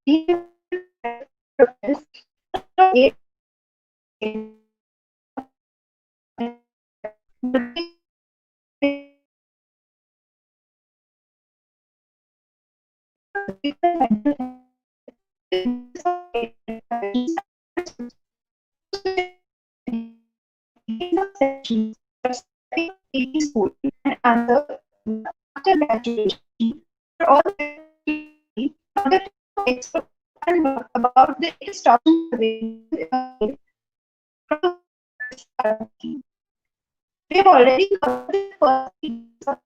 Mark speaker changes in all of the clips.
Speaker 1: school and after graduation for all the order to explore and work about the latest topics available we have already covered the first series of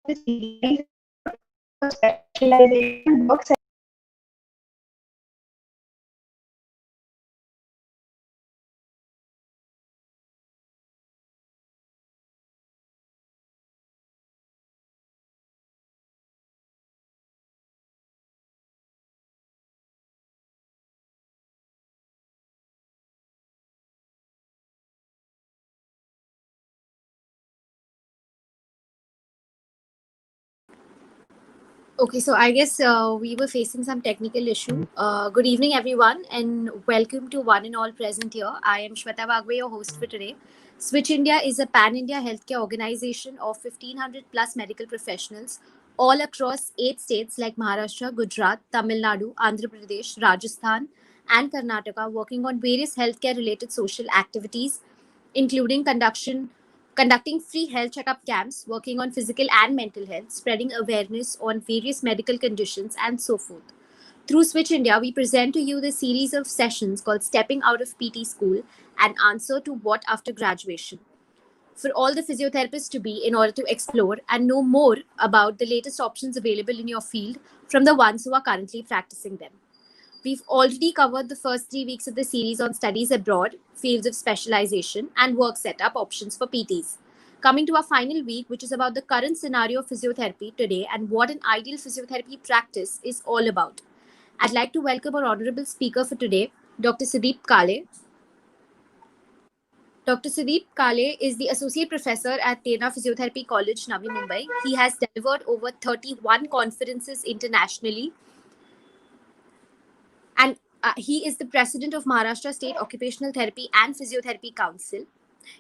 Speaker 1: the series specialization books.
Speaker 2: Okay, so I guess we were facing some technical issue. Good evening, everyone, and welcome to one and all present here. I am Shweta Bagwe, your host for today. Switch India is a pan-India healthcare organization of 1,500 plus medical professionals all across 8 states like Maharashtra, Gujarat, Tamil Nadu, Andhra Pradesh, Rajasthan, and Karnataka, working on various healthcare-related social activities, including conducting free health checkup camps, working on physical and mental health, spreading awareness on various medical conditions, and so forth. Through Switch India, we present to you the series of sessions called Stepping Out of PT School and Answer to What After Graduation, for all the physiotherapists to be in order to explore and know more about the latest options available in your field from the ones who are currently practicing them. We've already covered the first 3 weeks of the series on studies abroad, fields of specialization, and work setup options for PTs. Coming to our final week, which is about the current scenario of physiotherapy today and what an ideal physiotherapy practice is all about. I'd like to welcome our honorable speaker for today, Dr. Sudeep Kale. Dr. Sudeep Kale is the Associate Professor at Tena Physiotherapy College, Navi Mumbai. He has delivered over 31 conferences internationally, and he is the president of Maharashtra State Occupational Therapy and Physiotherapy Council,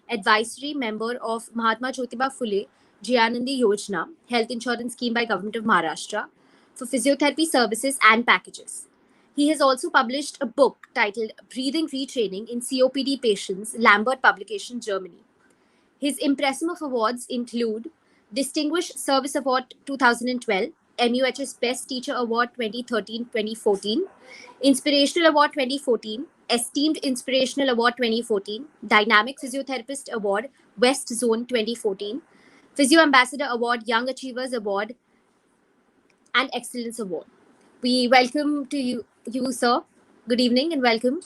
Speaker 2: advisory member of Mahatma Jyotiba Phule Jayanandi Yojana, health insurance scheme by Government of Maharashtra, for physiotherapy services and packages. He has also published a book titled Breathing Retraining in COPD Patients, Lambert Publication, Germany. His impressive awards include Distinguished Service Award 2012, MUHS Best Teacher Award 2013-2014, Inspirational Award 2014, Esteemed Inspirational Award 2014, Dynamic Physiotherapist Award West Zone 2014, Physio Ambassador Award Young Achievers Award, and Excellence Award. We welcome to you, sir. Good evening and welcome.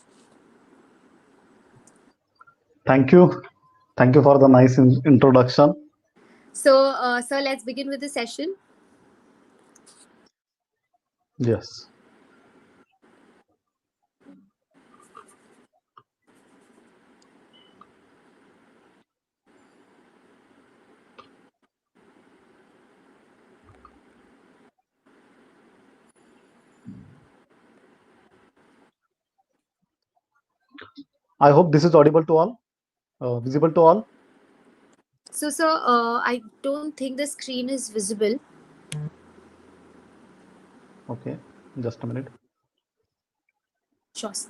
Speaker 3: Thank you. Thank you for the nice introduction.
Speaker 2: So, sir, let's begin with the session.
Speaker 3: Yes. I hope this is audible to all, visible to all.
Speaker 2: So, sir, I don't think the screen is visible.
Speaker 3: Okay, just a minute.
Speaker 2: Sure, sir.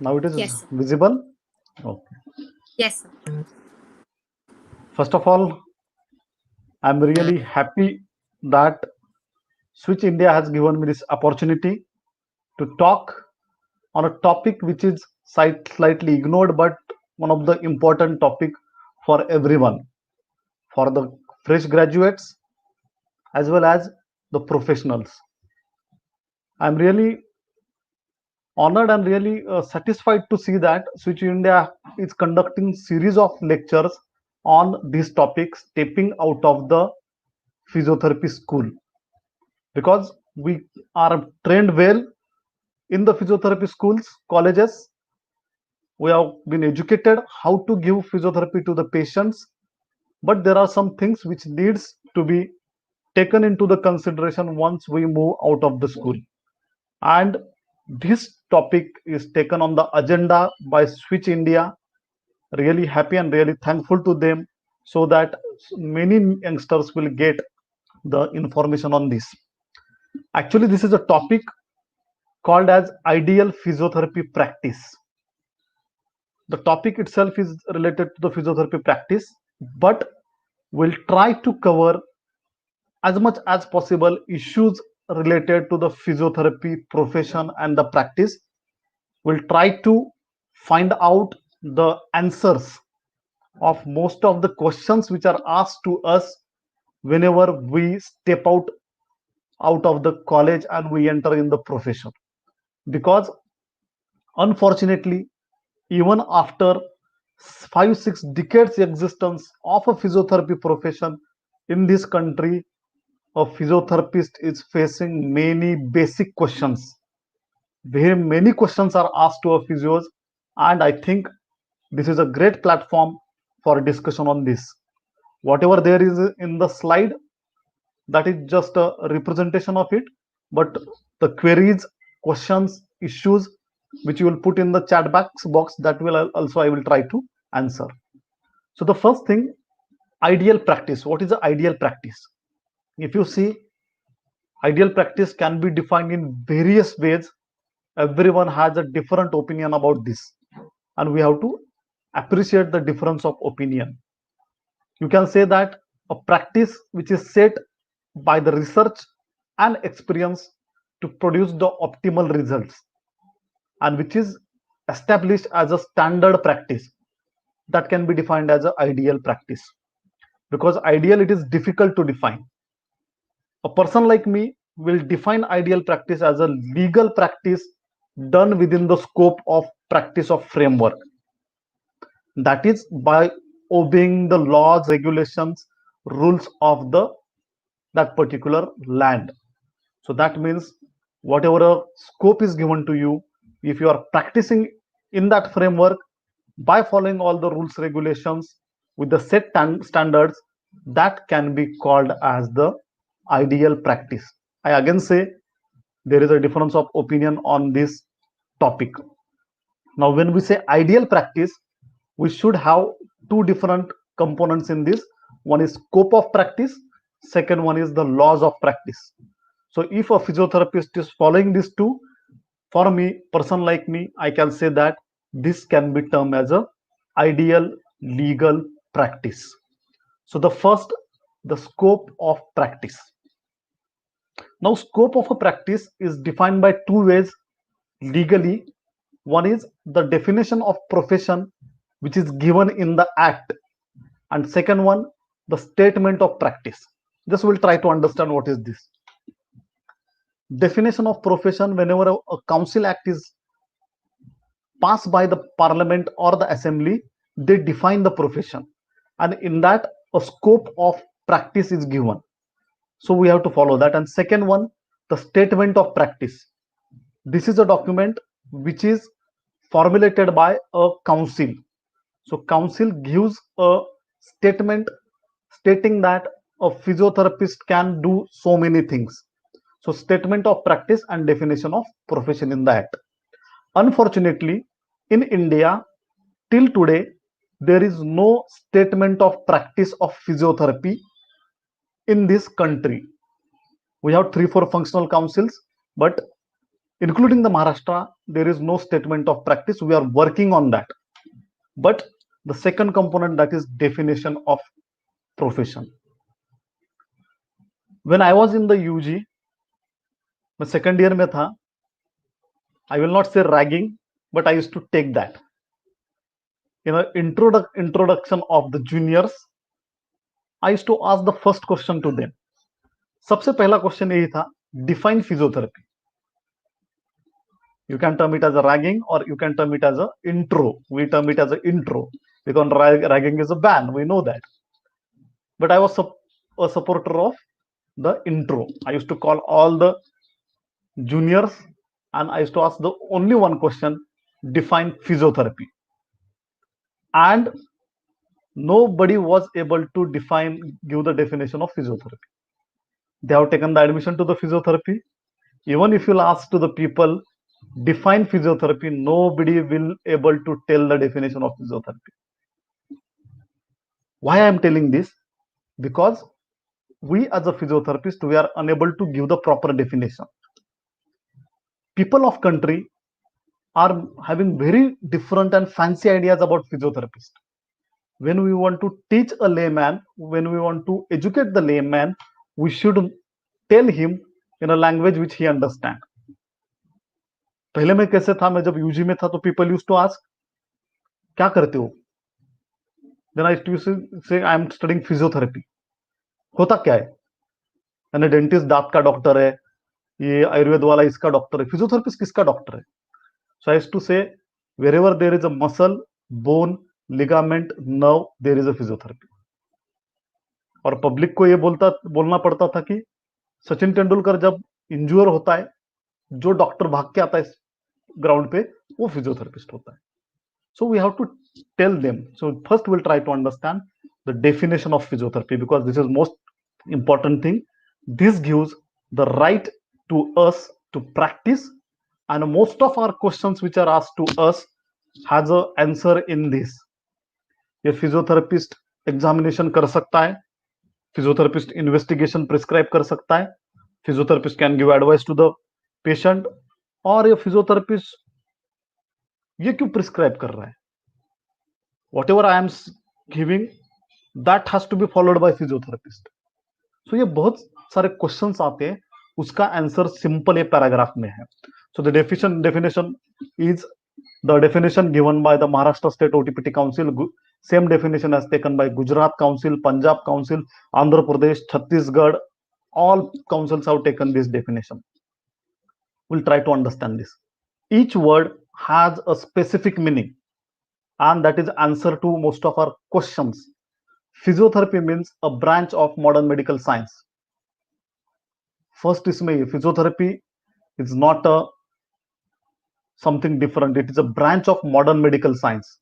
Speaker 3: Now it is
Speaker 2: Yes, sir.
Speaker 3: visible. Okay.
Speaker 2: Yes, sir.
Speaker 3: First of all, I'm really happy that Switch India has given me this opportunity to talk on a topic which is slightly ignored, but one of the important topic for everyone, for the fresh graduates as well as the professionals. I'm really honored and really satisfied to see that Switch India is conducting series of lectures on these topics, stepping out of the physiotherapy school, because we are trained well in the physiotherapy schools, colleges. We have been educated how to give physiotherapy to the patients, but there are some things which needs to be taken into the consideration once we move out of the school. And this topic is taken on the agenda by Switch India. Really happy and really thankful to them, so that many youngsters will get the information on this. Actually, this is a topic called as ideal physiotherapy practice. The topic itself is related to the physiotherapy practice, but we'll try to cover as much as possible issues related to the physiotherapy profession and the practice. We'll try to find out the answers of most of the questions which are asked to us whenever we step out of the college and we enter in the profession. Because unfortunately, even after 5-6 decades existence of a physiotherapy profession in this country, a physiotherapist is facing many basic questions. Very many questions are asked to a physios, and I think this is a great platform for discussion on this. Whatever there is in the slide, that is just a representation of it, but the queries, questions, issues which you will put in the chat box, that will also I will try to answer. So the first thing, ideal practice. What is the ideal practice? If you see, ideal practice can be defined in various ways. Everyone has a different opinion about this, and we have to appreciate the difference of opinion. You can say that a practice which is set by the research and experience to produce the optimal results, and which is established as a standard practice, that can be defined as an ideal practice. Because ideal, it is difficult to define. A person like me will define ideal practice as a legal practice done within the scope of practice of framework, that is by obeying the laws, regulations, rules of that particular land. So that means whatever a scope is given to you, if you are practicing in that framework by following all the rules, regulations with the set standards, that can be called as the ideal practice. I again say there is a difference of opinion on this topic. Now, when we say ideal practice, we should have two different components in this. One is scope of practice, second one is the laws of practice. So if a physiotherapist is following these two, for me, person like me, I can say that this can be termed as a ideal legal practice. So the first, the scope of practice. Now, scope of a practice is defined by two ways legally. One is the definition of profession, which is given in the act, and second one, the statement of practice. Just will try to understand what is this. Definition of profession: whenever a council act is passed by the parliament or the assembly, they define the profession, and in that a scope of practice is given. So we have to follow that. And second one, the statement of practice. This is a document which is formulated by a council. So council gives a statement stating that a physiotherapist can do so many things. So statement of practice and definition of profession in that. Unfortunately, in India, till today, there is no statement of practice of physiotherapy in this country. We have 3-4 functional councils, but including the Maharashtra, there is no statement of practice. We are working on that. But the second component, that is definition of profession. When I was in the UG, मैं second year में था, I will not say ragging, but I used to take that. In the introduction of the juniors, I used to ask the first question to them. सबसे पहला question यही था, define physiotherapy. You can term it as a ragging or you can term it as a intro. We term it as an intro because ragging is a ban. We know that. But I was a supporter of the intro. I used to call all the juniors, and I used to ask the only one question: define physiotherapy. And nobody was able to give the definition of physiotherapy. They have taken the admission to the physiotherapy. Even if you'll ask to the people, define physiotherapy, nobody will able to tell the definition of physiotherapy. Why I am telling this? Because we as a physiotherapist, we are unable to give the proper definition. People of country are having very different and fancy ideas about physiotherapist. When we want to teach a layman, when we want to educate the layman, we should tell him in a language which he understand. पहले मैं कैसे था, मैं जब UG में था तो people used to ask, क्या करते हो? Then I used to say I am studying physiotherapy. होता क्या है? यानी डेंटिस्ट दांत का डॉक्टर है, ये आयुर्वेद वाला इसका डॉक्टर है, फिजियोथेरेपिस्ट किसका डॉक्टर है? So I used to say, wherever there is a muscle, bone, ligament, nerve, there is a physiotherapy. और पब्लिक को ये बोलना पड़ता था कि सचिन तेंदुलकर जब इंज्योर होता है, जो डॉक्टर भाग के आता है ग्राउंड पे, वो फिजियोथेरेपिस्ट होता है. So we have to tell them. So first we'll try to understand the definition of physiotherapy, because this is most important thing. This gives the right to us to practice, and most of our questions which are asked to us has a answer in this. ये physiotherapist examination कर सकता है, physiotherapist investigation prescribe कर सकता है, physiotherapist can give advice to the patient, और ये physiotherapist ये क्यों प्रिस्क्राइब कर रहा है? Whatever I am giving, that has to be followed by physiotherapist. So ये बहुत सारे क्वेश्चंस आते हैं, उसका आंसर सिंपल ये पैराग्राफ में है. So the definition is the definition given by the Maharashtra State OTPT Council. Same definition as taken by Gujarat Council, Punjab Council, Andhra Pradesh, Chhattisgarh. All councils have taken this definition. We'll try to understand this. Each word has a specific meaning, and that is answer to most of our questions. Physiotherapy means a branch of modern medical science. First इसमें physiotherapy is not a something different. It is a branch of modern medical science.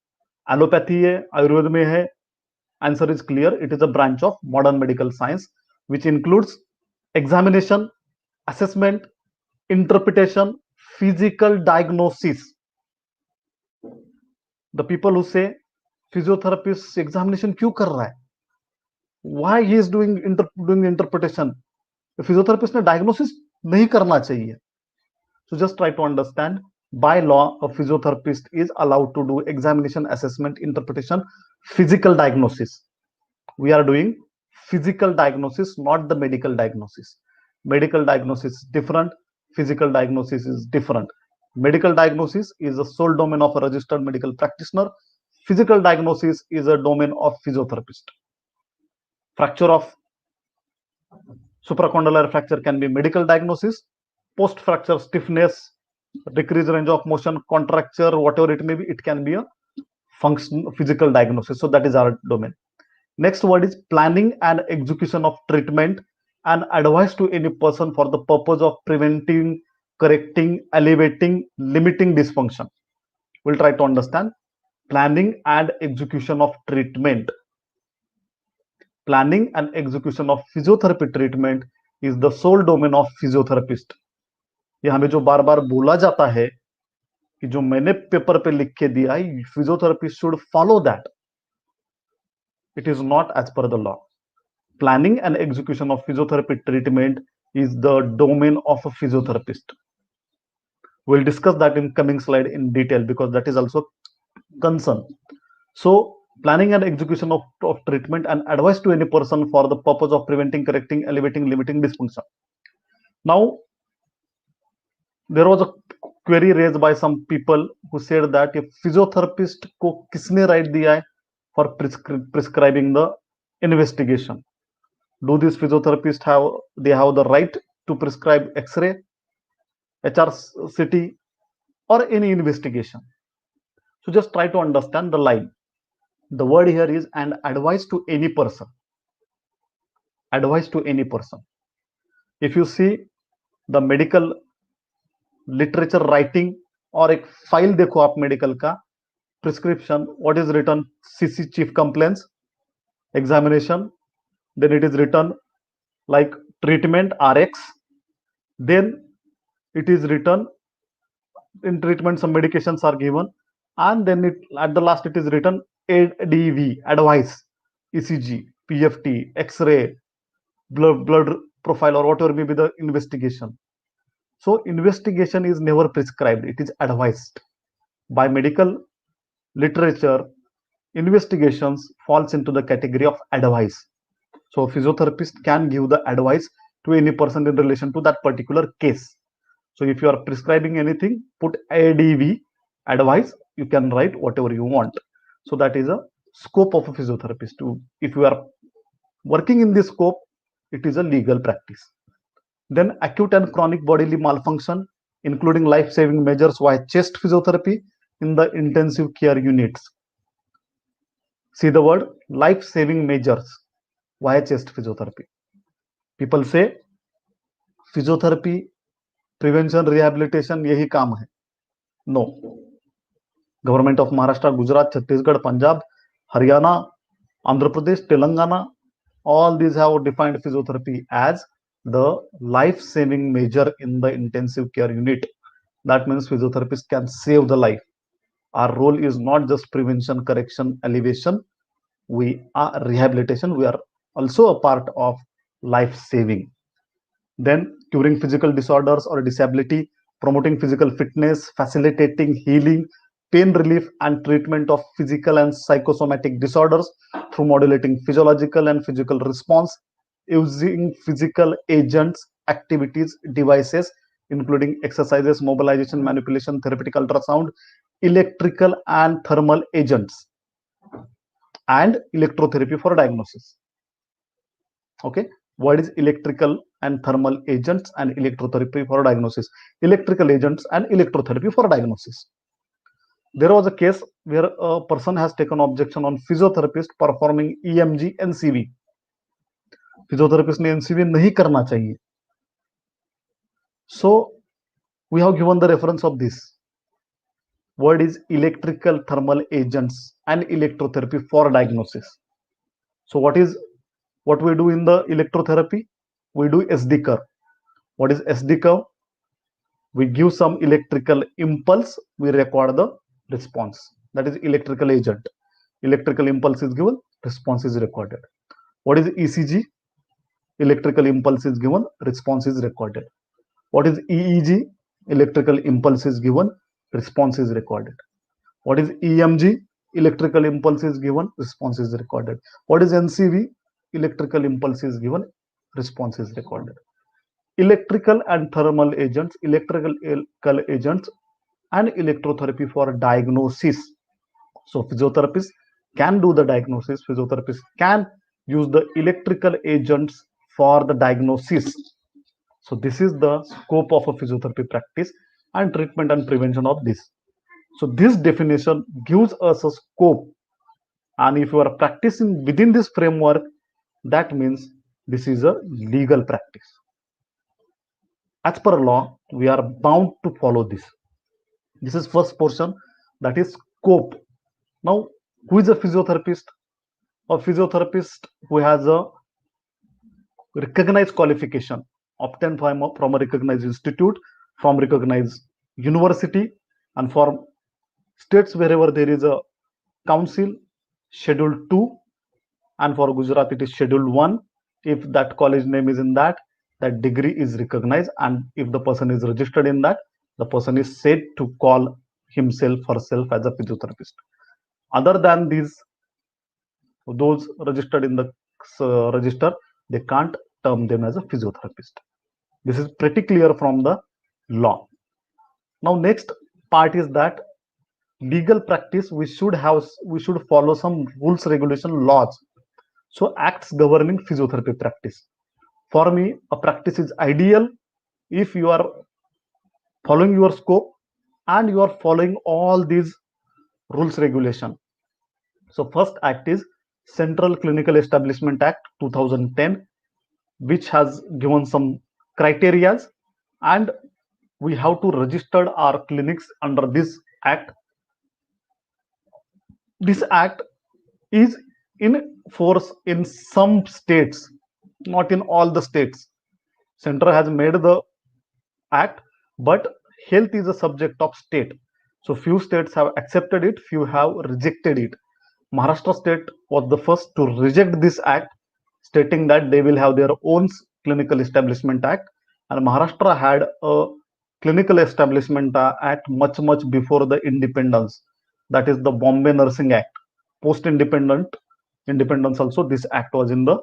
Speaker 3: Allopathy है, आयुर्वेद में है. Answer is clear. It is a branch of modern medical science which includes examination, assessment, interpretation, physical diagnosis. The people who say physiotherapist examination क्यों कर रहा है? Why he is doing interpretation? Physiotherapist ने diagnosis नहीं करना चाहिए. So just try to understand. By law, a physiotherapist is allowed to do examination, assessment, interpretation, physical diagnosis. We are doing physical diagnosis, not the medical diagnosis. Medical diagnosis is different. Physical diagnosis is different. Medical diagnosis is the sole domain of a registered medical practitioner. Physical diagnosis is a domain of physiotherapist. Fracture of supracondylar fracture can be medical diagnosis. Post-fracture stiffness, decreased range of motion, contracture, whatever it may be, it can be a physical diagnosis. So that is our domain. Next word is planning and execution of treatment and advice to any person for the purpose of preventing, correcting, alleviating, limiting dysfunction. We'll try to understand planning and execution of treatment. Planning and execution of physiotherapy treatment is the sole domain of physiotherapist. ये हमें जो बार बार बोला जाता है कि जो मैंने paper पे लिख के दिया है, physiotherapist should follow that. It is not as per the law. Planning and execution of physiotherapy treatment is the domain of a physiotherapist. We'll discuss that in coming slide in detail because that is also concern. So planning and execution of treatment and advice to any person for the purpose of preventing, correcting, alleviating, limiting dysfunction. Now, there was a query raised by some people who said that if physiotherapist को किसने right दिया है for prescribing the investigation? Do these physiotherapists have the right to prescribe X-ray, HRCT, or any investigation? So just try to understand the line. The word here is and advice to any person. Advice to any person. If you see the medical literature writing और एक file देखो आप medical का, prescription, what is return, CC chief complaints, examination, then it is written like treatment RX, then it is written in treatment some medications are given, and then it at the last it is written ADV, advice, ECG, PFT, X-ray, blood profile, or whatever may be the investigation. So investigation is never prescribed, it is advised. By medical literature, investigations falls into the category of advice. So a physiotherapist can give the advice to any person in relation to that particular case. So if you are prescribing anything, put ADV, advice, you can write whatever you want. So that is a scope of a physiotherapist. If you are working in this scope, it is a legal practice. Then acute and chronic bodily malfunction, including life-saving measures via chest physiotherapy in the intensive care units. See the word life-saving measures via chest physiotherapy. People say physiotherapy, prevention, rehabilitation यही काम है. No. Government of Maharashtra, Gujarat, Chhattisgarh, Punjab, Haryana, Andhra Pradesh, Telangana, all these have defined physiotherapy as the life-saving measure in the intensive care unit. That means physiotherapists can save the life. Our role is not just prevention, correction, elevation. We are rehabilitation. We are also a part of life-saving. Then curing physical disorders or disability, promoting physical fitness, facilitating healing, pain relief, and treatment of physical and psychosomatic disorders through modulating physiological and physical response, using physical agents, activities, devices, including exercises, mobilization, manipulation, therapeutic ultrasound, electrical and thermal agents, and electrotherapy for diagnosis. Okay, what is electrical and thermal agents and electrotherapy for diagnosis? Electrical agents and electrotherapy for diagnosis. There was a case where a person has taken objection on physiotherapist performing EMG NCV. Physiotherapist ने NCV नहीं करना चाहिए. So we have given the reference of this. Word is electrical thermal agents and electrotherapy for diagnosis. So what we do in the electrotherapy? We do SD curve. What is SD curve? We give some electrical impulse, we record the response. That is electrical agent. Electrical impulse is given, response is recorded. What is ECG? Electrical impulse is given, response is recorded. What is EEG? Electrical impulse is given, response is recorded. What is EMG? Electrical impulse is given, response is recorded. What is NCV? Electrical impulse is given, response is recorded. Electrical and thermal agents, electrical agents and electrotherapy for diagnosis. So physiotherapists can do the diagnosis, physiotherapists can use the electrical agents for the diagnosis. So this is the scope of a physiotherapy practice and treatment and prevention of this. So this definition gives us a scope, and if you are practicing within this framework, that means this is a legal practice. As per law, we are bound to follow this. This is first portion, that is scope. Now, who is a physiotherapist? A physiotherapist who has a recognized qualification obtained from a recognized institute, from recognized university, and for states wherever there is a council, schedule 2, and for Gujarat it is schedule 1. If that college name is in that degree is recognized, and if the person is registered in that, the person is said to call himself herself as a physiotherapist. Other than these, those registered in the register, they can't term them as a physiotherapist. This is pretty clear from the law. Now next part is that legal practice, we should follow some rules, regulation, laws. So acts governing physiotherapy practice. For me, a practice is ideal if you are following your scope and you are following all these rules, regulation. So first act is Central Clinical Establishment Act 2010, which has given some criterias, and we have to register our clinics under this act. This act is in force in some states, not in all the states. Center has made the act, but health is a subject of state. So few states have accepted it, few have rejected it. Maharashtra state was the first to reject this act, stating that they will have their own clinical establishment act, and Maharashtra had a clinical establishment act much before the independence. That is the Bombay Nursing Act. Post independence also this act was in the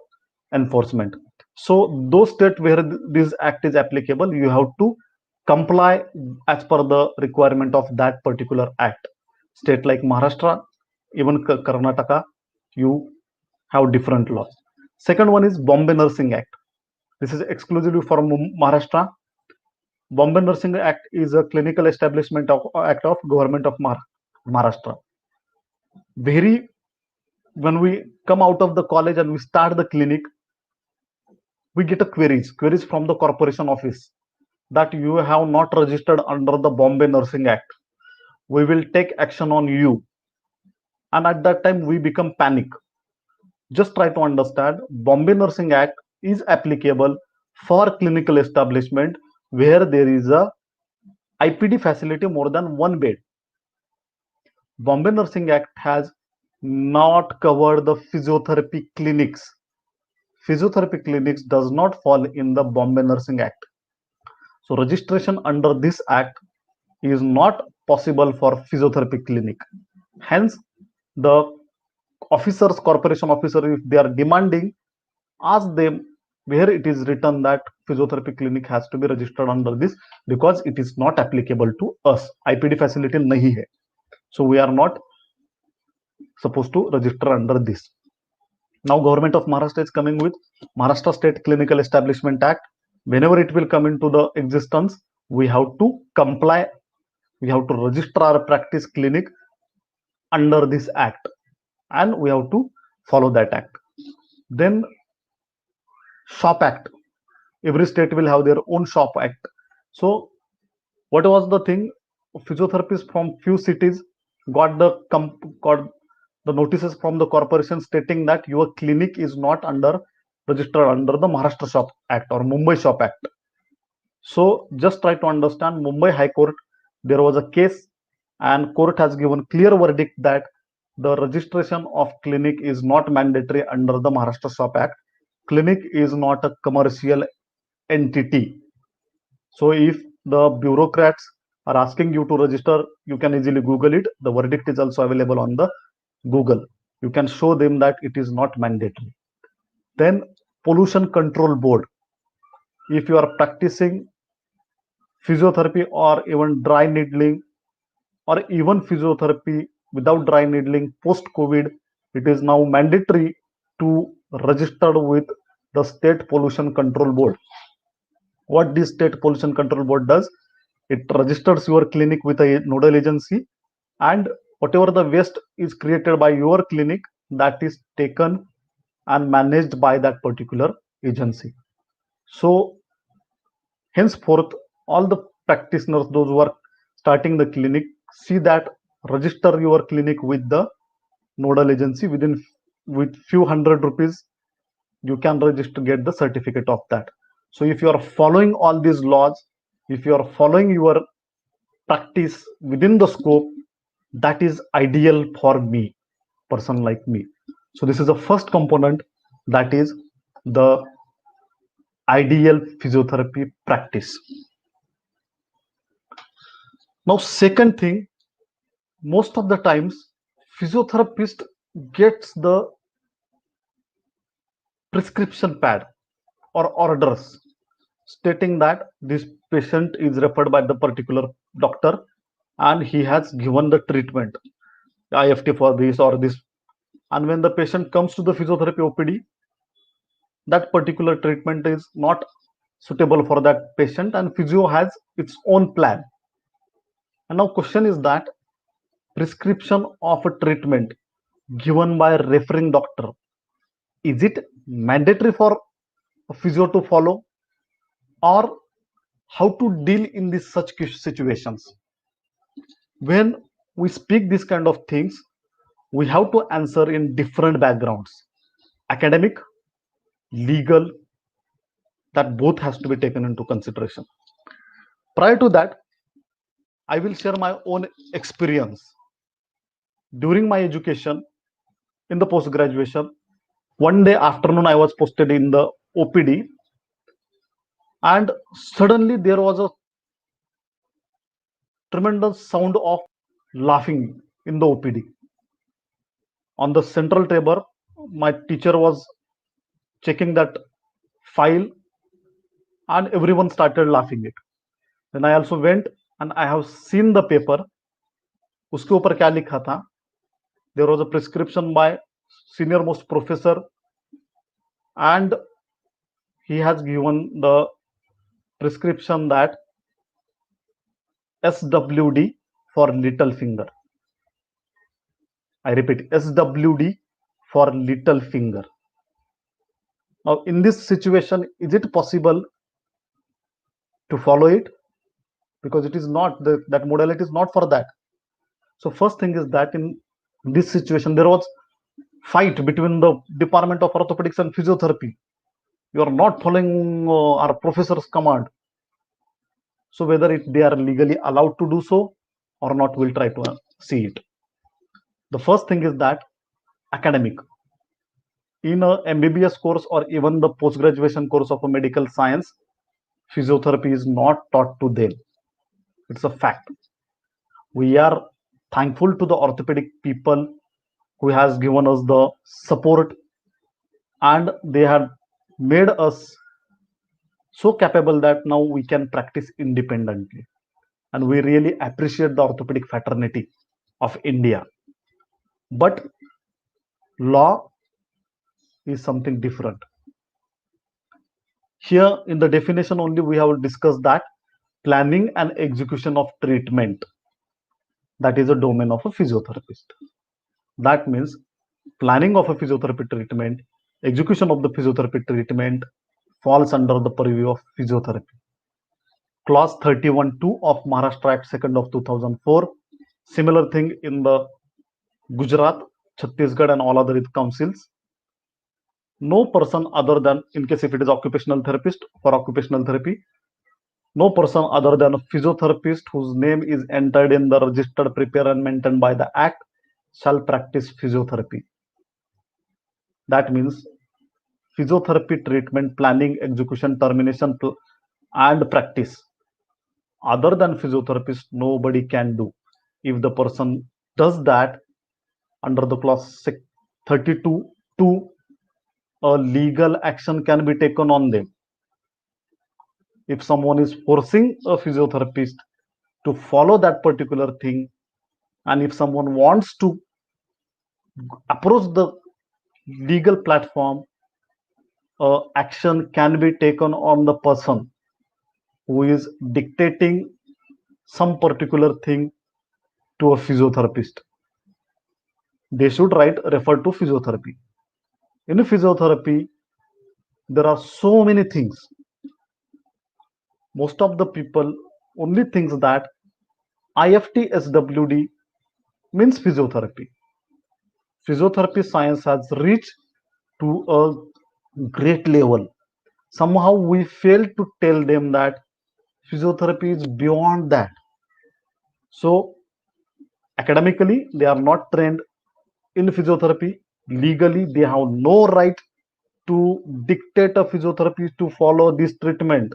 Speaker 3: enforcement. So those states where this act is applicable, you have to comply as per the requirement of that particular act. State like Maharashtra, even Karnataka, you have different laws. Second one is Bombay Nursing Act. This is exclusively for Maharashtra. Bombay Nursing Act is a clinical establishment act of government of Maharashtra. Very when we come out of the college and we start the clinic, we get a queries from the corporation office that you have not registered under the Bombay Nursing Act. We will take action on you. And at that time, we become panic. Just try to understand, Bombay Nursing Act is applicable for clinical establishment where there is a IPD facility more than one bed. Bombay Nursing Act has not covered the physiotherapy clinics. Physiotherapy clinics does not fall in the Bombay Nursing Act. So registration under this act is not possible for physiotherapy clinic. Hence, the officers, corporation officer, if they are demanding, ask them where it is written that physiotherapy clinic has to be registered under this, because it is not applicable to us. IPD facility nahi hai. So we are not supposed to register under this. Now government of Maharashtra is coming with Maharashtra State Clinical Establishment Act. Whenever it will come into the existence, we have to comply. We have to register our practice clinic under this act, and we have to follow that act. Then shop act. Every state will have their own shop act. So what was the thing? Physiotherapists from few cities got the notices from the corporation stating that your clinic is not registered under the Maharashtra Shop Act or Mumbai Shop Act. So just try to understand, Mumbai High Court, there was a case and court has given clear verdict that the registration of clinic is not mandatory under the Maharashtra Shop Act. Clinic is not a commercial entity. So if the bureaucrats are asking you to register, you can easily Google it. The verdict is also available on the Google. You can show them that it is not mandatory. Then Pollution Control Board. If you are practicing physiotherapy or even dry needling or even physiotherapy without dry needling post-COVID, it is now mandatory to register with the State Pollution Control Board. What this State Pollution Control Board does, it registers your clinic with a nodal agency, and whatever the waste is created by your clinic, that is taken and managed by that particular agency. So henceforth, all the practitioners, those who are starting the clinic, see that register your clinic with the nodal agency. With few hundred rupees, you can register, get the certificate of that. So if you are following all these laws, if you are following your practice within the scope, that is ideal for me, person like me. So this is the first component, that is the ideal physiotherapy practice. Now second thing, most of the times physiotherapist gets the prescription pad or orders stating that this patient is referred by the particular doctor and he has given the treatment, IFT for this or this. And when the patient comes to the physiotherapy OPD, that particular treatment is not suitable for that patient and physio has its own plan. And now question is that prescription of a treatment given by a referring doctor, is it mandatory for a physio to follow, or how to deal in these such situations. When we speak this kind of things, we have to answer in different backgrounds, academic, legal, that both has to be taken into consideration. Prior to that, I will share my own experience. During my education in the post graduation, one day afternoon I was posted in the OPD, and suddenly there was a tremendous sound of laughing in the OPD. On the central table, my teacher was checking that file, and everyone started laughing it. Then I also went and I have seen the paper. उसके ऊपर क्या लिखा था? There was a prescription by senior most professor, and he has given the prescription that SWD for little finger. I repeat, SWD for little finger. Now, in this situation, is it possible to follow it? Because it is not, that modality is not for that. So first thing is that in this situation, there was fight between the Department of Orthopedics and Physiotherapy. You are not following our professor's command. So whether they are legally allowed to do so or not, we'll try to see it. The first thing is that academic. In a MBBS course or even the post-graduation course of a medical science, physiotherapy is not taught to them. It's a fact. We are thankful to the orthopedic people who has given us the support, and they have made us so capable that now we can practice independently. And we really appreciate the orthopedic fraternity of India. But law is something different. Here in the definition only, we have discussed that planning and execution of treatment, that is a domain of a physiotherapist. That means planning of a physiotherapy treatment, execution of the physiotherapy treatment falls under the purview of physiotherapy. Clause 31(2) of Maharashtra Act 2nd of 2004. Similar thing in the Gujarat, Chhattisgarh and all other councils. No person other than, in case if it is occupational therapist, for occupational therapy, no person other than a physiotherapist whose name is entered in the registered, prepared and maintained by the Act shall practice physiotherapy. That means physiotherapy treatment planning, execution, termination and practice. Other than physiotherapist, nobody can do. If the person does that, under the clause 32(2), a legal action can be taken on them. If someone is forcing a physiotherapist to follow that particular thing, and if someone wants to approach the legal platform, action can be taken on the person who is dictating some particular thing to a physiotherapist. They should write refer to physiotherapy. In physiotherapy, there are so many things. Most of the people only thinks that IFT SWD means physiotherapy. Physiotherapy science has reached to a great level. Somehow we fail to tell them that physiotherapy is beyond that. So academically, they are not trained in physiotherapy. Legally, they have no right to dictate a physiotherapist to follow this treatment.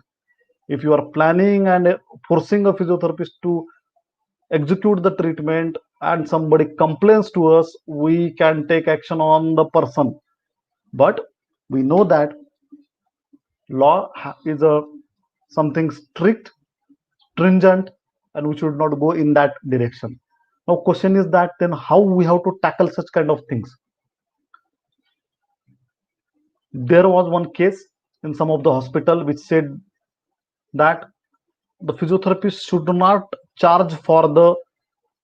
Speaker 3: If you are planning and forcing a physiotherapist to execute the treatment and somebody complains to us, we can take action on the person. But we know that law is a something strict, stringent, and we should not go in that direction. Now question is that then how we have to tackle such kind of things. There was one case in some of the hospital which said that the physiotherapist should not charge for the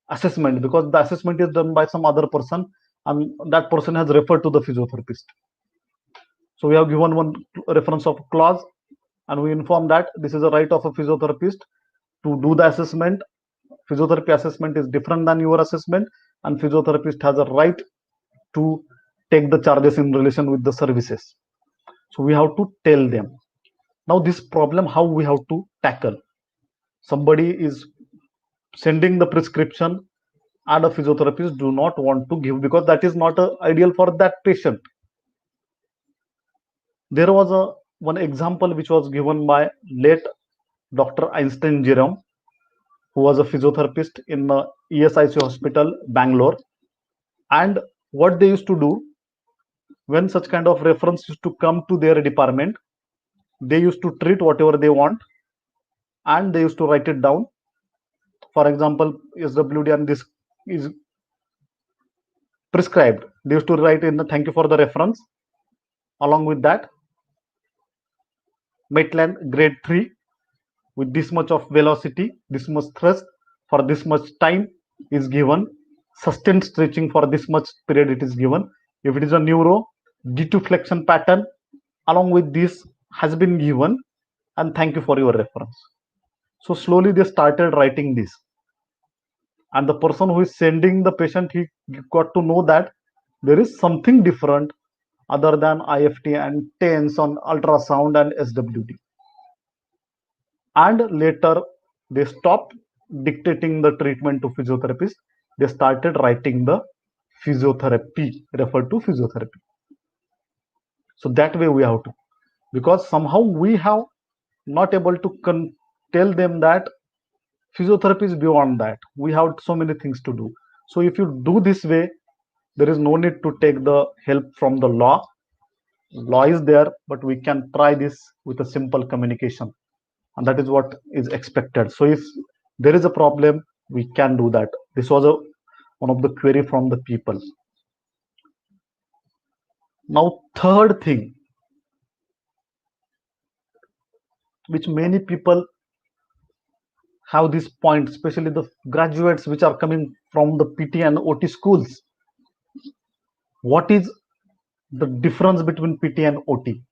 Speaker 3: assessment because the assessment is done by some other person and that person has referred to the physiotherapist. So we have given one reference of clause and we inform that this is a right of a physiotherapist to do the assessment. Physiotherapy assessment is different than your assessment, and physiotherapist has a right to take the charges in relation with the services. So we have to tell them. Now this problem, how we have to tackle? Somebody is sending the prescription and a physiotherapist do not want to give because that is not ideal for that patient. There was one example which was given by late Dr. Einstein Jerome, who was a physiotherapist in ESIC hospital, Bangalore. And what they used to do, when such kind of reference used to come to their department, they used to treat whatever they want and they used to write it down. For example, SWD and this is prescribed. They used to write in the thank you for the reference. Along with that, Maitland grade 3 with this much of velocity, this much thrust for this much time is given. Sustained stretching for this much period it is given. If it is a neuro, D2 flexion pattern along with this has been given, and thank you for your reference. So slowly they started writing this, and the person who is sending the patient, he got to know that there is something different other than IFT and TENS on ultrasound and SWD. And later they stopped dictating the treatment to physiotherapists. They started writing the physiotherapy, referred to physiotherapy. So that way we have to, because somehow we have not able to tell them that physiotherapy is beyond that. We have so many things to do. So if you do this way, there is no need to take the help from the law. Law is there, but we can try this with a simple communication, and that is what is expected. So if there is a problem, we can do that. This was one of the query from the people. Now third thing, which many people have this point, especially the graduates which are coming from the PT and OT schools. What is the difference between PT and OT?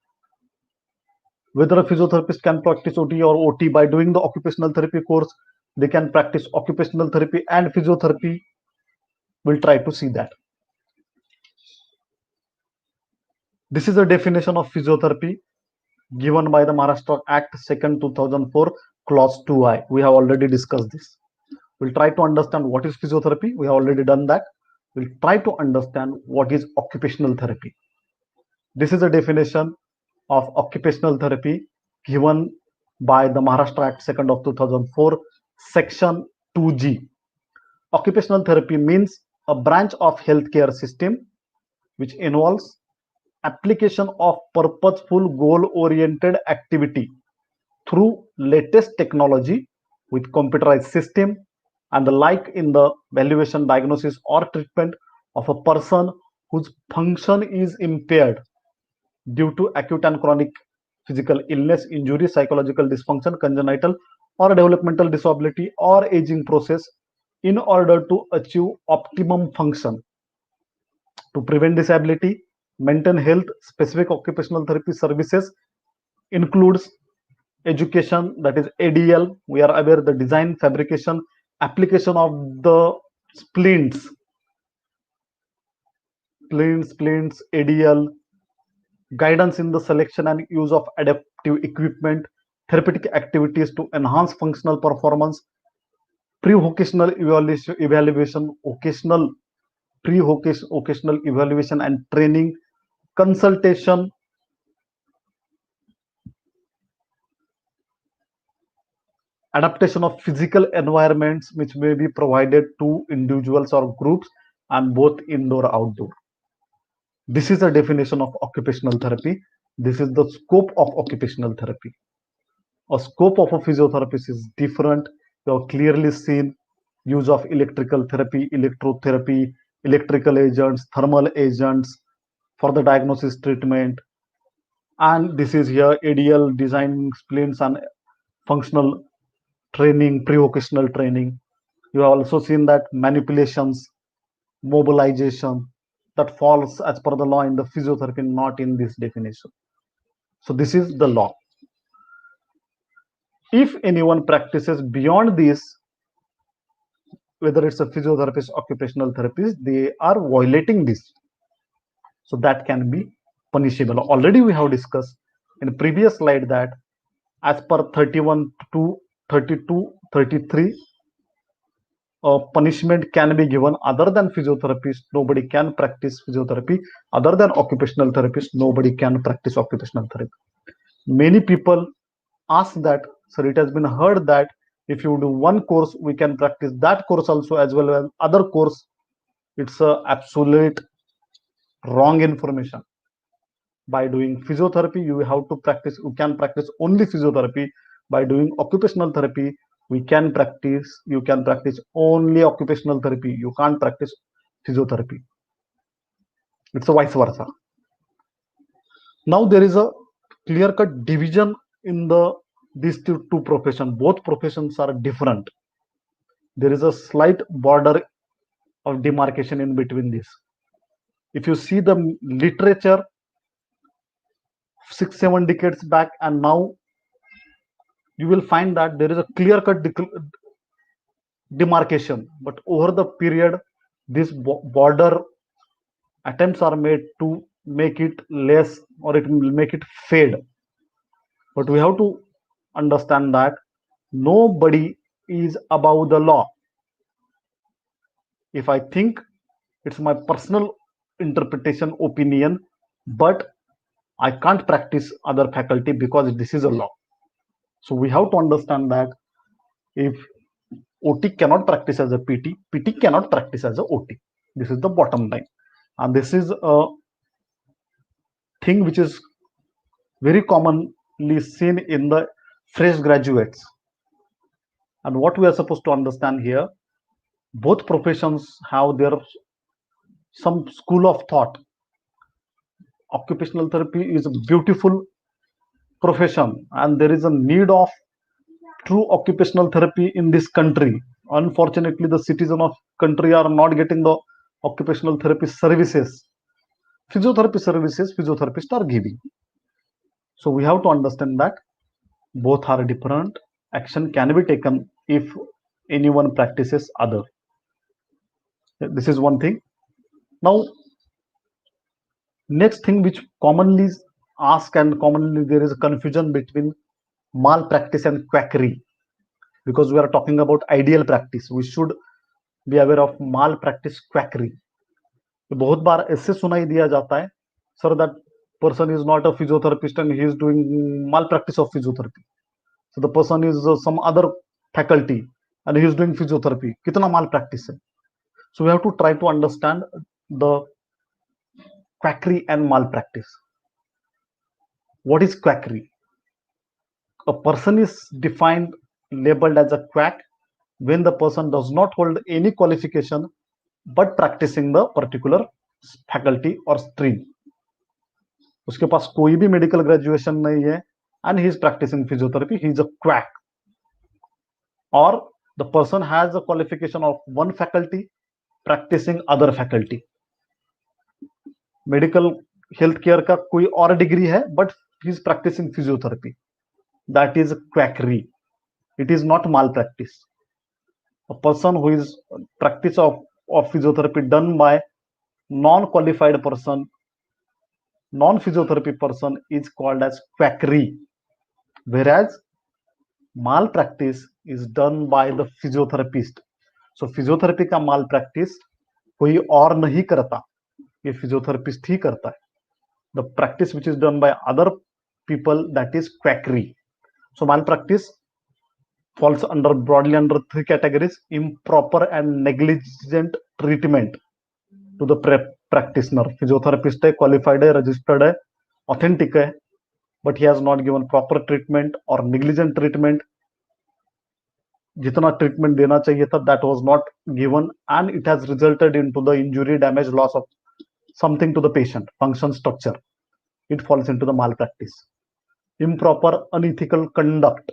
Speaker 3: Whether a physiotherapist can practice OT or OT by doing the occupational therapy course, they can practice occupational therapy and physiotherapy. We'll try to see that. This is a definition of physiotherapy given by the Maharashtra Act 2nd 2004 clause 2I. We have already discussed this. We'll try to understand what is physiotherapy. We have already done that. We'll try to understand what is occupational therapy. This is a definition of occupational therapy given by the Maharashtra Act 2nd of 2004, section 2G. Occupational therapy means a branch of healthcare system which involves application of purposeful goal-oriented activity through latest technology with computerized system and the like in the evaluation, diagnosis or treatment of a person whose function is impaired due to acute and chronic physical illness, injury, psychological dysfunction, congenital or developmental disability or aging process in order to achieve optimum function. To prevent disability, maintain health, specific occupational therapy services includes education, that is ADL. We are aware the design, fabrication, application of the splints, ADL, guidance in the selection and use of adaptive equipment, therapeutic activities to enhance functional performance, pre-vocational evaluation, pre-vocational evaluation and training, consultation, adaptation of physical environments which may be provided to individuals or groups, and both indoor outdoor. This is a definition of occupational therapy. This is the scope of occupational therapy. A scope of a physiotherapist is different. You have clearly seen use of electrical therapy, electrotherapy, electrical agents, thermal agents for the diagnosis treatment. And this is here ADL, design splints and functional training, pre-vocational training. You have also seen that manipulations, mobilization, that falls as per the law in the physiotherapy, not in this definition. So this is the law. If anyone practices beyond this, whether it's a physiotherapist, occupational therapist, they are violating this. So that can be punishable. Already we have discussed in previous slide that as per 31 to 32, 33, punishment can be given other than physiotherapist. Nobody can practice physiotherapy. Other than occupational therapist, nobody can practice occupational therapy. Many people ask that, sir, it has been heard that if you do one course, we can practice that course also as well as other course. It's a absolute wrong information. By doing physiotherapy, you can practice only physiotherapy. By doing occupational therapy, you can practice only occupational therapy. You can't practice physiotherapy. It's a vice versa. Now there is a clear-cut division in these two professions. Both professions are different. There is a slight border of demarcation in between this. If you see the literature 6-7 decades back and now, you will find that there is a clear-cut demarcation, but over the period this border attempts are made to make it less, or it will make it fade. But we have to understand that nobody is above the law. If I think, it's my personal interpretation, opinion, but I can't practice other faculty because this is a law. So we have to understand that if OT cannot practice as a PT, PT cannot practice as a OT. This is the bottom line. And this is a thing which is very commonly seen in the fresh graduates. And what we are supposed to understand here, both professions have their some school of thought. Occupational therapy is a beautiful profession, and there is a need of true occupational therapy in this country. Unfortunately, the citizens of country are not getting the occupational therapy services. Physiotherapy services physiotherapists are giving. So we have to understand that both are different. Action can be taken if anyone practices other. This is one thing. Now, next thing which commonly asked and commonly there is a confusion between malpractice and quackery. Because we are talking about ideal practice, we should be aware of malpractice, quackery. बहुत बार ऐसे सुनाई दिया जाता है, sir, that person is not a physiotherapist and he is doing malpractice of physiotherapy. So the person is some other faculty and he is doing physiotherapy. कितना malpractice है? So we have to try to understand the quackery and malpractice. What is quackery? A person is defined, labeled as a quack when the person does not hold any qualification but practicing the particular faculty or stream. उसके पास कोई भी medical graduation नहीं है and he is practicing physiotherapy, he is a quack. Or the person has a qualification of one faculty practicing other faculty. Medical health care का कोई और degree है but he is practicing physiotherapy. That is quackery. It is not malpractice. A person who is practice of physiotherapy done by non-qualified person, non-physiotherapy person is called as quackery, whereas malpractice is done by the physiotherapist. So physiotherapy का malpractice कोई और नहीं करता, ये physiotherapist ही करता है. The practice which is done by other people, that is quackery. So malpractice falls broadly under three categories: improper and negligent treatment to the practitioner. Physiotherapist है, qualified है, registered है, authentic है, but he has not given proper treatment or negligent treatment. जितना treatment देना चाहिए था, that was not given, and it has resulted into the injury, damage, loss of something to the patient, function, structure. It falls into the malpractice. Improper, unethical conduct.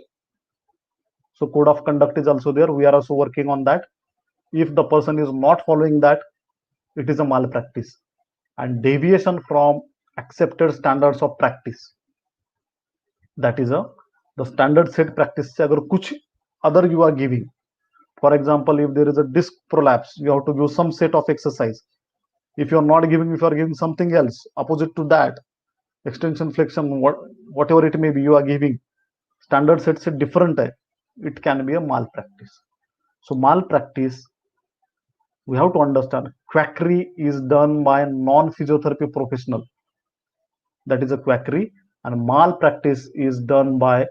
Speaker 3: So code of conduct is also there. We are also working on that. If the person is not following that, it is a malpractice. And deviation from accepted standards of practice, that is a The standard set practice से अगर कुछ other you are giving, for example, if there is a disc prolapse, you have to give some set of exercise. If you are not giving, if you are giving something else opposite to that, extension, flexion, whatever it may be, you are giving standard set से different है, it can be a malpractice. So malpractice, we have to understand, quackery is done by a non-physiotherapy professional. That is a quackery, and malpractice is done by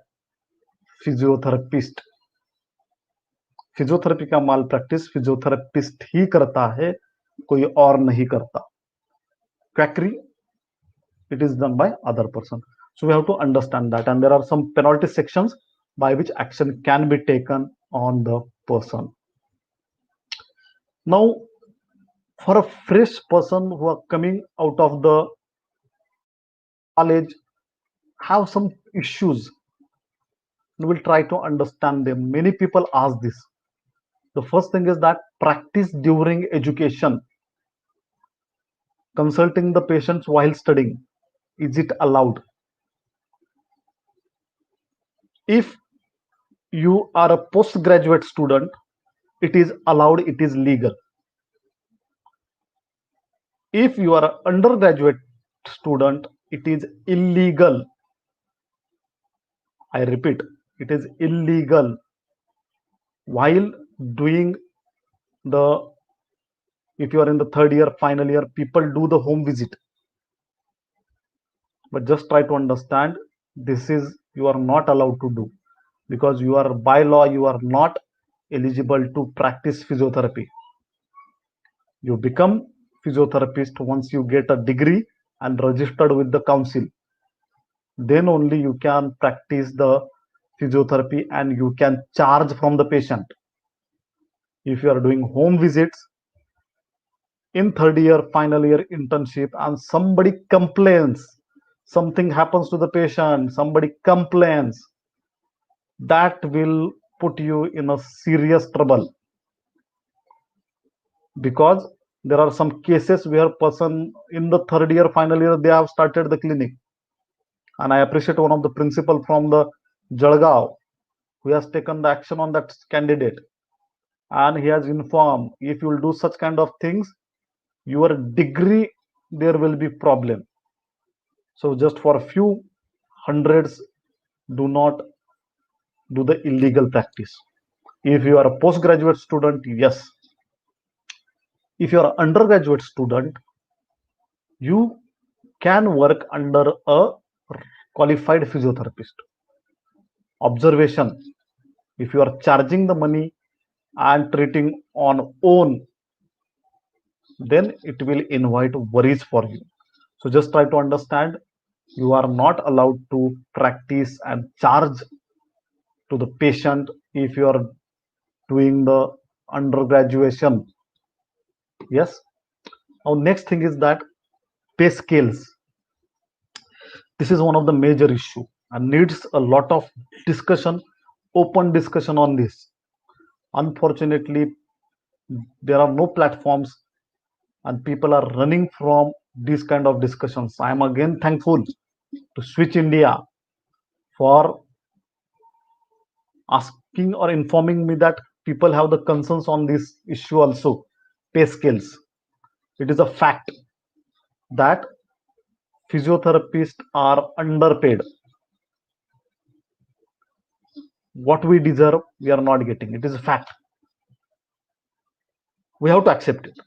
Speaker 3: physiotherapist. Physiotherapy का माल practice physiotherapist ही करता है, कोई और नहीं करता. Quackery, it is done by other person. So we have to understand that, and there are some penalty sections by which action can be taken on the person. Now, for a fresh person who are coming out of the college, have some issues, we will try to understand them. Many people ask this. The first thing is that practice during education, consulting the patients while studying, is it allowed? If you are a postgraduate student, it is allowed, it is legal. If you are an undergraduate student, it is illegal. I repeat, it is illegal. While doing if you are in the third year, final year, people do the home visit. But just try to understand, this is, you are not allowed to do, because you are, by law, you are not eligible to practice physiotherapy. You become physiotherapist once you get a degree and registered with the council. Then only you can practice the physiotherapy and you can charge from the patient. If you are doing home visits in third year, final year internship, and somebody complains, something happens to the patient, somebody complains, that will put you in a serious trouble. Because there are some cases where person in the third year, final year, they have started the clinic. And I appreciate one of the principal from the Jalgaon who has taken the action on that candidate. And he has informed, if you will do such kind of things, your degree, there will be problem. So just for a few hundreds, do not do the illegal practice. If you are a postgraduate student, yes. If you are an undergraduate student, you can work under a qualified physiotherapist. Observation, if you are charging the money and treating on own, then it will invite worries for you. So just try to understand, you are not allowed to practice and charge to the patient if you are doing the undergraduation. Yes. Now next thing is that pay scales. This is one of the major issue and needs a lot of discussion, open discussion on this. Unfortunately, there are no platforms and people are running from these kind of discussions. I am again thankful to Switch India for asking or informing me that people have the concerns on this issue also, pay scales. It is a fact that physiotherapists are underpaid. What we deserve, we are not getting. It is a fact. We have to accept it.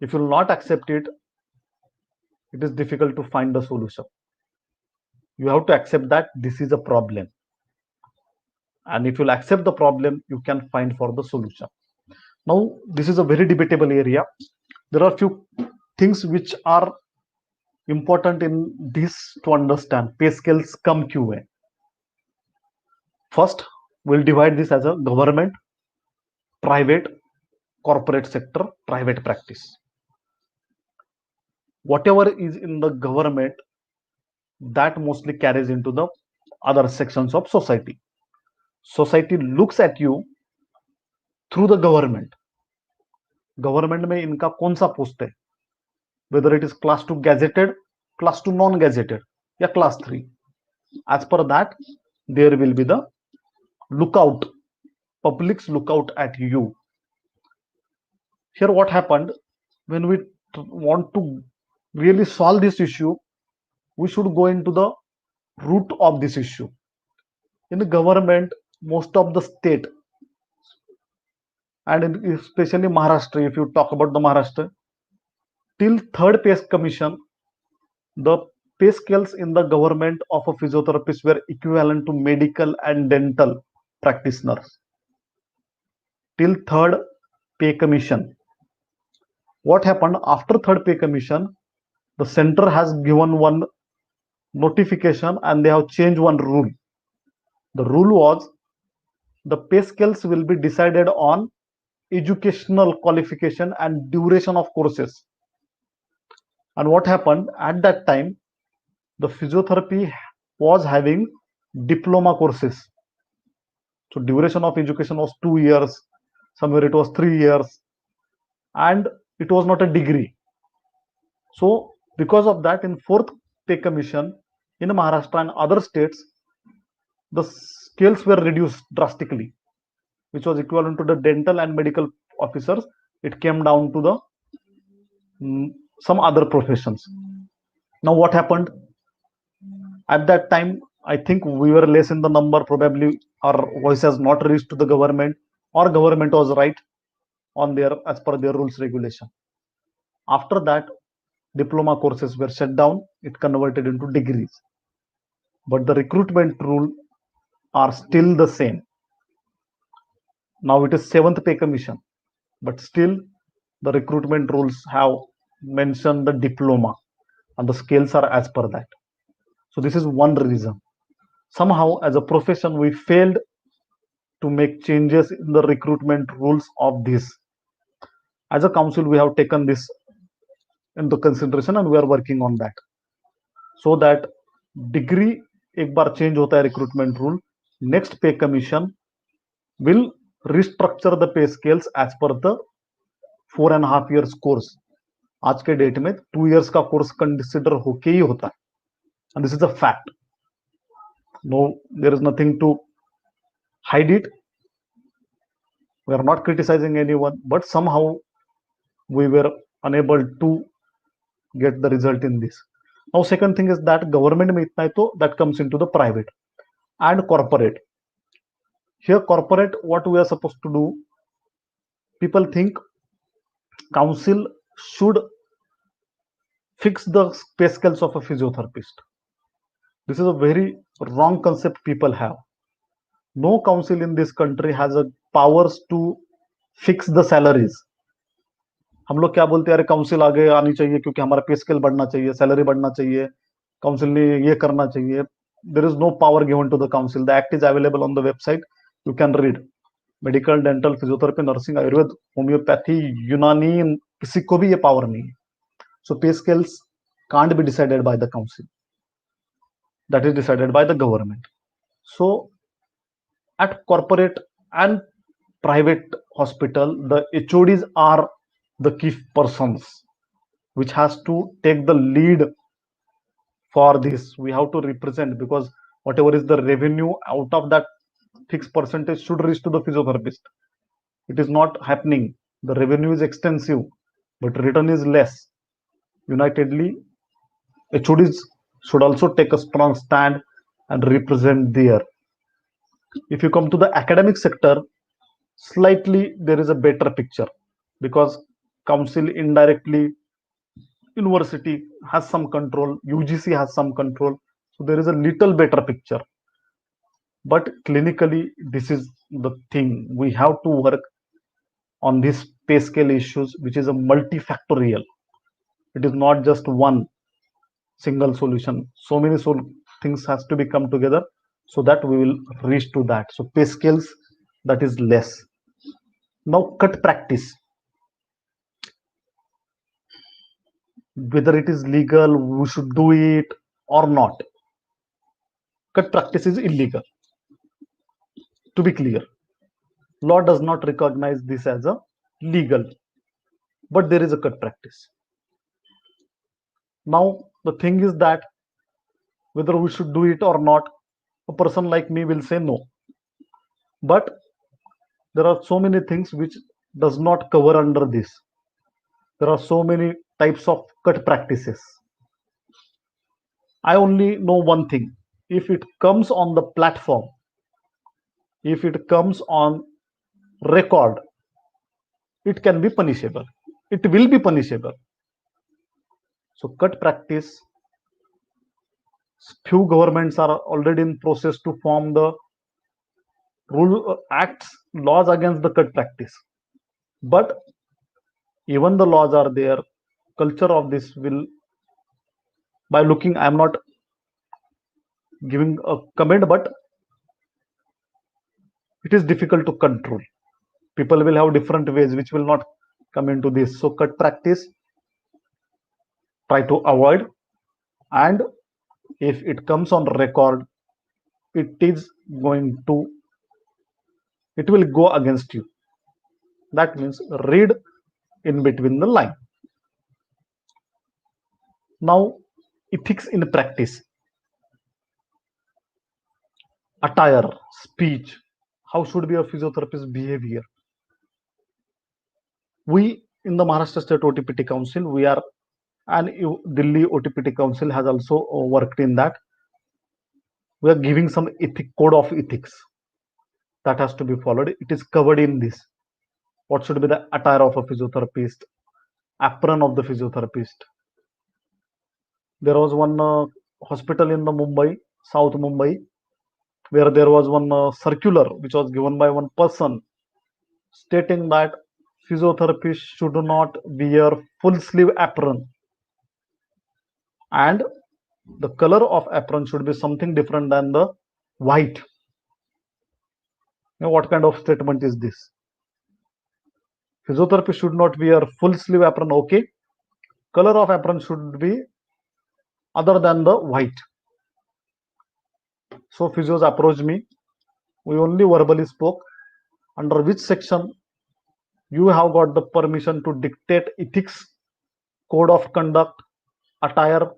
Speaker 3: If you will not accept it, it is difficult to find a solution. You have to accept that this is a problem. And if you'll accept the problem, you can find for the solution. Now, this is a very debatable area. There are few things which are important in this to understand. Pay scales come QA. First, we'll divide this as a government, private, corporate sector, private practice. Whatever is in the government, that mostly carries into the other sections of society. Society looks at you through the government. Government में इनका कौन सा post है, whether it is class 2 gazetted, class 2 non gazetted या class 3. As per that, there will be the lookout, public's lookout at you. Here, what happened when we want to really solve this issue, we should go into the root of this issue. In the government, most of the state, and especially Maharashtra, if you talk about the Maharashtra, till third pay commission, the pay scales in the government of a physiotherapist were equivalent to medical and dental practitioners. Till third pay commission. What happened after third pay commission? The center has given one notification and they have changed one rule. The rule was the pay scales will be decided on educational qualification and duration of courses. And what happened at that time, the physiotherapy was having diploma courses. So duration of education was 2 years, somewhere it was 3 years, and it was not a degree. So because of that, in fourth pay commission in Maharashtra and other states, the scales were reduced drastically, which was equivalent to the dental and medical officers. It came down to the some other professions. Now what happened at that time? I think we were less in the number. Probably our voice has not reached to the government, or government was right on their as per their rules regulation. After that, diploma courses were shut down. It converted into degrees, but the recruitment rule are still the same. Now it is seventh pay commission, but still the recruitment rules have mentioned the diploma and the scales are as per that. So this is one reason. Somehow as a profession we failed to make changes in the recruitment rules of this. As a council we have taken this into consideration and we are working on that, so that degree एक बार change होता है recruitment rule, next pay commission will restructure the pay scales as per the 4.5 years course. आज के date में 2 years का course consider होके ही होता है, and this is a fact. No, there is nothing to hide it. We are not criticizing anyone, but somehow we were unable to get the result in this. Now second thing is that government में इतना है तो that comes into the private and corporate. Here corporate, what we are supposed to do, people think council should fix the pay scales of a physiotherapist. This is a very wrong concept people have. No council in this country has a powers to fix the salaries. हम लोग क्या बोलते हैं, अरे council आगे आनी चाहिए क्योंकि हमारा पे स्केल बढ़ना चाहिए, सैलरी बढ़ना चाहिए, काउंसिल ने ये करना चाहिए. There is no power given to the council. The act is available on the website. You can read. Medical, dental, physiotherapy, nursing, Ayurveda, homeopathy, यूनानी, किसी को भी ये पावर नहीं है. So pay scales can't be decided by the council. That is decided by the government. So at corporate and private hospital, the HODs are the key persons which has to take the lead for this. We have to represent, because whatever is the revenue out of that fixed percentage should reach to the physiotherapist. It is not happening. The revenue is extensive, but return is less. Unitedly, HODs should also take a strong stand and represent there. If you come to the academic sector, slightly there is a better picture, because council indirectly, university has some control, UGC has some control, so there is a little better picture. But clinically, this is the thing. We have to work on this pay scale issues, which is a multifactorial. It is not just one single solution. So many things has to be come together so that we will reach to that. So pay scales, that is less. Now cut practice. Whether it is legal, we should do it or not. Cut practice is illegal. To be clear, law does not recognize this as a legal, but there is a cut practice. Now the thing is that whether we should do it or not, a person like me will say no. But there are so many things which does not cover under this. There are so many types of cut practices. I only know one thing. If it comes on the platform, if it comes on record, it can be punishable. It will be punishable. So cut practice, few governments are already in process to form the rule acts, laws against the cut practice. But even the laws are there, culture of this will, by looking, I am not giving a comment, but it is difficult to control. People will have different ways which will not come into this. So cut practice, try to avoid, and if it comes on record, it is going to, it will go against you. That means read in between the line. Now, ethics in practice. Attire, speech. How should be a physiotherapist behavior? We in the Maharashtra State OTPT Council, we are, and Delhi OTPT Council has also worked in that. We are giving some code of ethics that has to be followed. It is covered in this. What should be the attire of a physiotherapist, apron of the physiotherapist. There was one hospital in the Mumbai, South Mumbai, where there was one circular which was given by one person stating that physiotherapists should not wear full sleeve apron, and the color of apron should be something different than the white. What kind of statement is this? Physiotherapy should not wear full sleeve apron, okay. Color of apron should be other than the white. So physios approached me. We only verbally spoke. Under which section you have got the permission to dictate ethics, code of conduct, attire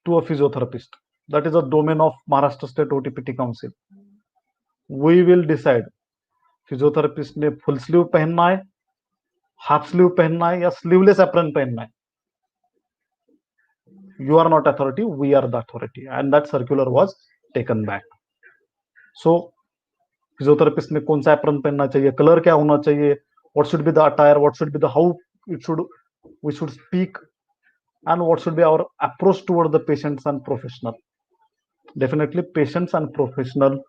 Speaker 3: to a physiotherapist? That is a domain of Maharashtra State OTPT Council. We will decide physiotherapist ने full sleeve पहनना है, half sleeve पहनना है या sleeveless apron पहनना है. You are not authority, we are the authority, and that circular was taken back. So physiotherapist ने कौन सा एप्रन पहनना चाहिए, कलर क्या होना चाहिए, what should be the attire, what should be the how it should we should speak, and what should be our approach toward the patients and professional. Definitely patients and professional,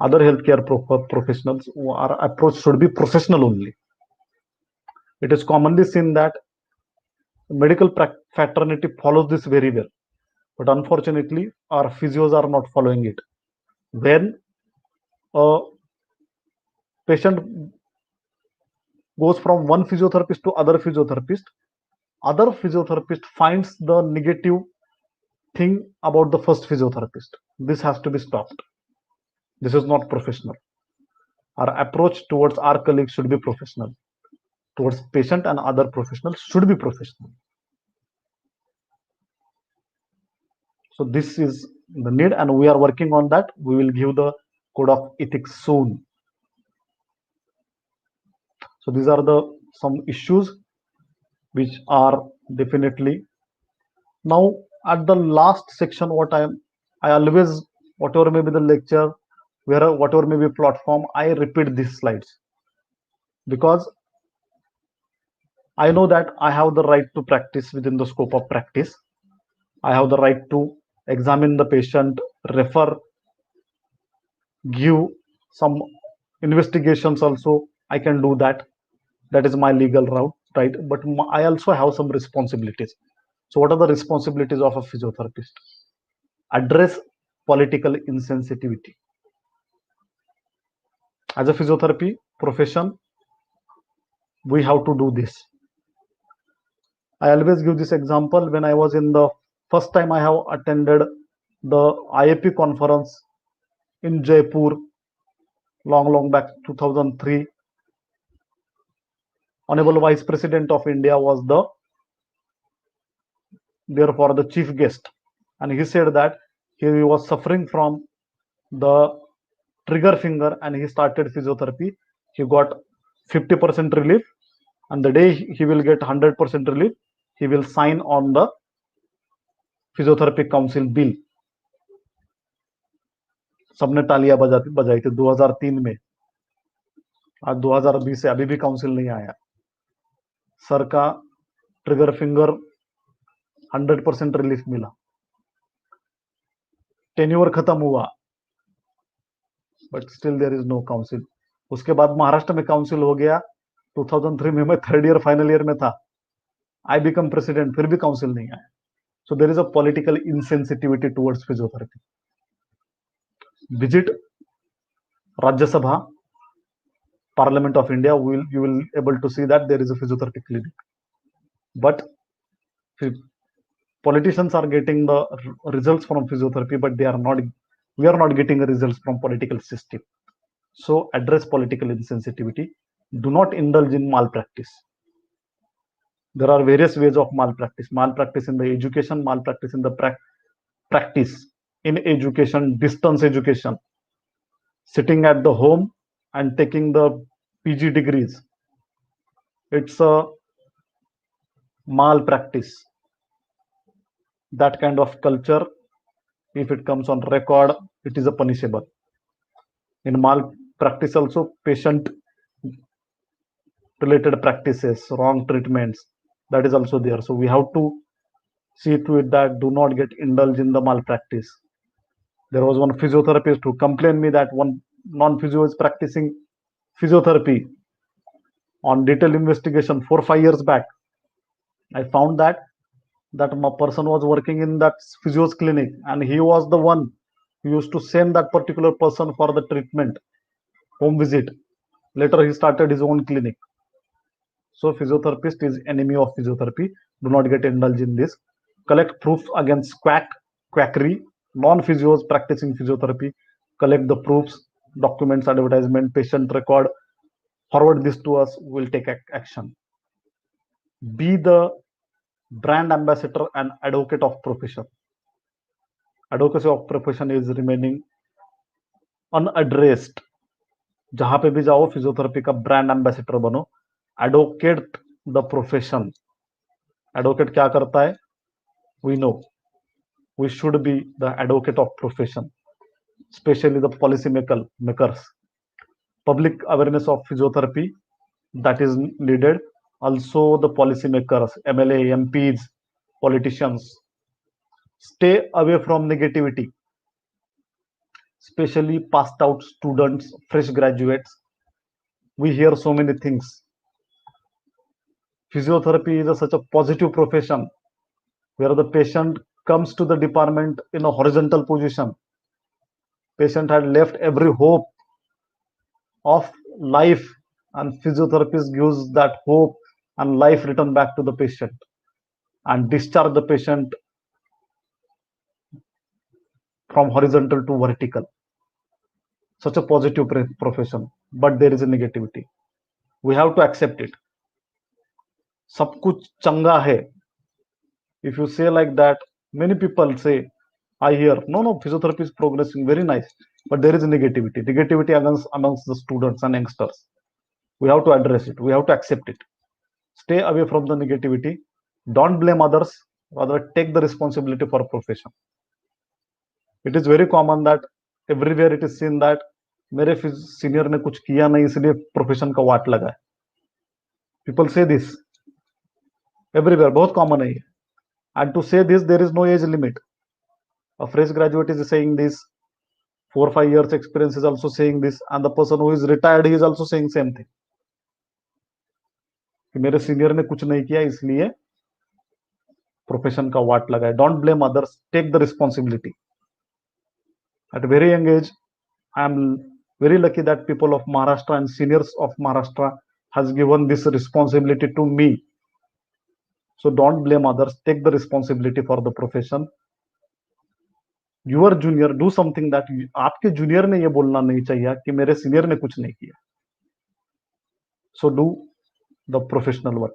Speaker 3: other healthcare professionals, our approach should be professional only. It is commonly seen that medical fraternity follows this very well, but unfortunately our physios are not following it. When a patient goes from one physiotherapist to other physiotherapist finds the negative thing about the first physiotherapist. This has to be stopped. This is not professional. Our approach towards our colleagues should be professional. Towards patient and other professionals should be professional. So this is the need, and we are working on that. We will give the code of ethics soon. So these are the some issues which are definitely. Now at the last section, what I always, whatever may be the lecture, whatever may be platform, I repeat these slides because I know that I have the right to practice within the scope of practice. I have the right to examine the patient, refer, give some investigations also. I can do that. That is my legal route, right? But I also have some responsibilities. So what are the responsibilities of a physiotherapist? Address political insensitivity. As a physiotherapy profession, we have to do this. I always give this example. When I was in the first time I have attended the IAP conference in Jaipur, long back, 2003. Honorable Vice President of India was therefore the chief guest, and he said that he was suffering from the trigger finger and he started physiotherapy. He got 50% relief, and the day he will get 100% relief, he will sign on the physiotherapy council bill. सबने तालियां बजाई थी 2003 में. आज 2020 है, अभी भी council नहीं आया. सर का ट्रिगर फिंगर 100% रिलीफ मिला. टेन्योर खत्म हुआ, but still there is no council. उसके बाद महाराष्ट्र में काउंसिल हो गया. 2003 में मैं थर्ड ईयर फाइनल ईयर में था. आई बिकम प्रेसिडेंट, फिर भी काउंसिल नहीं आया. So there is a political insensitivity towards physiotherapy. Visit Rajya Sabha, Parliament of India, you will able to see that there is a physiotherapy clinic. But politicians are getting the results from physiotherapy, but we are not getting the results from political system. So address political insensitivity. Do not indulge in malpractice. There are various ways of malpractice. Malpractice in the education, malpractice in the practice. In education, distance education. Sitting at the home and taking the PG degrees. It's a malpractice. That kind of culture, if it comes on record, it is a punishable. In malpractice also, patient related practices, wrong treatments, that is also there. So we have to see to it that do not get indulged in the malpractice. There was one physiotherapist who complained me that one non-physio is practicing physiotherapy. On detailed investigation 4-5 years back, I found that my person was working in that physio's clinic, and he was the one who used to send that particular person for the treatment, home visit. Later he started his own clinic. So physiotherapist is enemy of physiotherapy. Do not get indulged in this. Collect proofs against quackery. Non-physios practicing physiotherapy, collect the proofs, documents, advertisement, patient record, forward this to us, we'll take action. Be the brand ambassador and advocate of profession. Advocacy of profession is remaining unaddressed. जहां पे भी जाओ physiotherapy का brand ambassador बनो. Advocate the profession. Advocate क्या करता है? We know. We should be the advocate of profession, especially the policy makers. Public awareness of physiotherapy, that is needed. Also the policy makers, MLA, MPs, politicians. Stay away from negativity, especially passed out students, fresh graduates. We hear so many things. Physiotherapy is such a positive profession where the patient comes to the department in a horizontal position. Patient had left every hope of life, and physiotherapist gives that hope and life return back to the patient and discharge the patient from horizontal to vertical. Such a positive profession, but there is a negativity. We have to accept it. सब कुछ चंगा है. If you say like that, many people say, I hear, no, physiotherapy is progressing, very nice, but there is negativity amongst the students and youngsters. We have to address it. We have to accept it. Stay away from the negativity. Don't blame others. Rather, take the responsibility for a profession. It is very common that everywhere it is seen that मेरे senior ने कुछ किया नहीं इसलिए profession का वाट लगा है. People say this everywhere, बहुत common है. And to say this, there is no age limit. A fresh graduate is saying this, 4-5 years experience is also saying this, and the person who is retired, he is also saying same thing. कि मेरे senior ने कुछ नहीं किया इसलिए profession का वाट लगा है. Don't blame others, take the responsibility. At a very young age, I am very lucky that people of Maharashtra and seniors of Maharashtra has given this responsibility to me. So don't blame others, take the responsibility for the profession. Your junior, do something that आपके junior ने ये बोलना नहीं चाहिए कि मेरे senior ने कुछ नहीं किया. So do the professional work.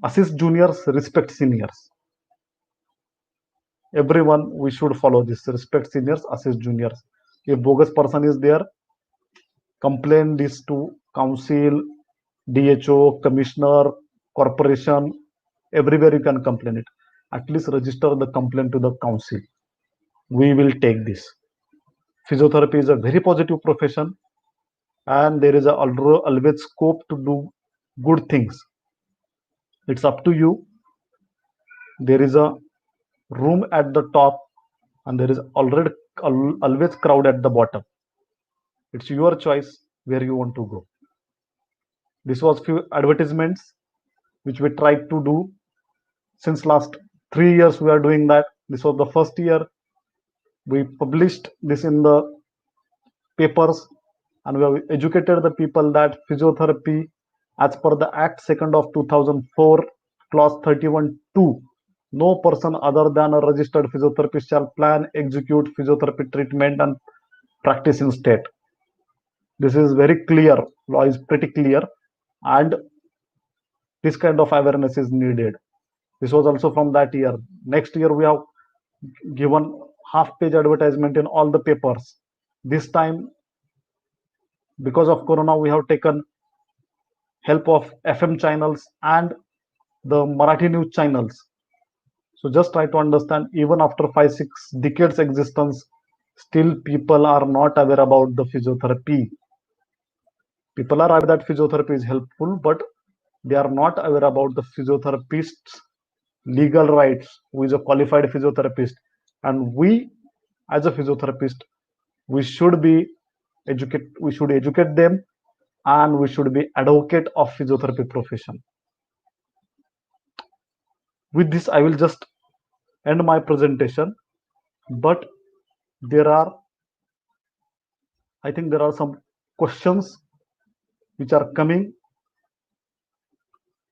Speaker 3: Assist juniors, respect seniors. Everyone, we should follow this. Respect seniors, assist juniors. If bogus person is there, complain this to council, DHO, commissioner, corporation, everywhere you can complain it. At least register the complaint to the council. We will take this. Physiotherapy is a very positive profession, and there is always scope to do good things. It's up to you. There is a room at the top, and there is already always crowd at the bottom. It's your choice where you want to go. This was few advertisements which we tried to do since last 3 years. We are doing that. This was the first year we published this in the papers, and we have educated the people that physiotherapy, as per the Act 2nd of 2004, clause 31(2), no person other than a registered physiotherapist shall plan, execute physiotherapy treatment and practice in state. This is very clear. Law is pretty clear, and this kind of awareness is needed. This was also from that year. Next year we have given half-page advertisement in all the papers. This time, because of Corona, we have taken help of FM channels and the Marathi news channels. So just try to understand, even after 5-6 decades existence, still people are not aware about the physiotherapy. People are aware that physiotherapy is helpful, but they are not aware about the physiotherapist's legal rights, who is a qualified physiotherapist. And we, as a physiotherapist, we should educate them, and we should be advocate of physiotherapy profession. With this, I will just end my presentation, but I think there are some questions which are coming,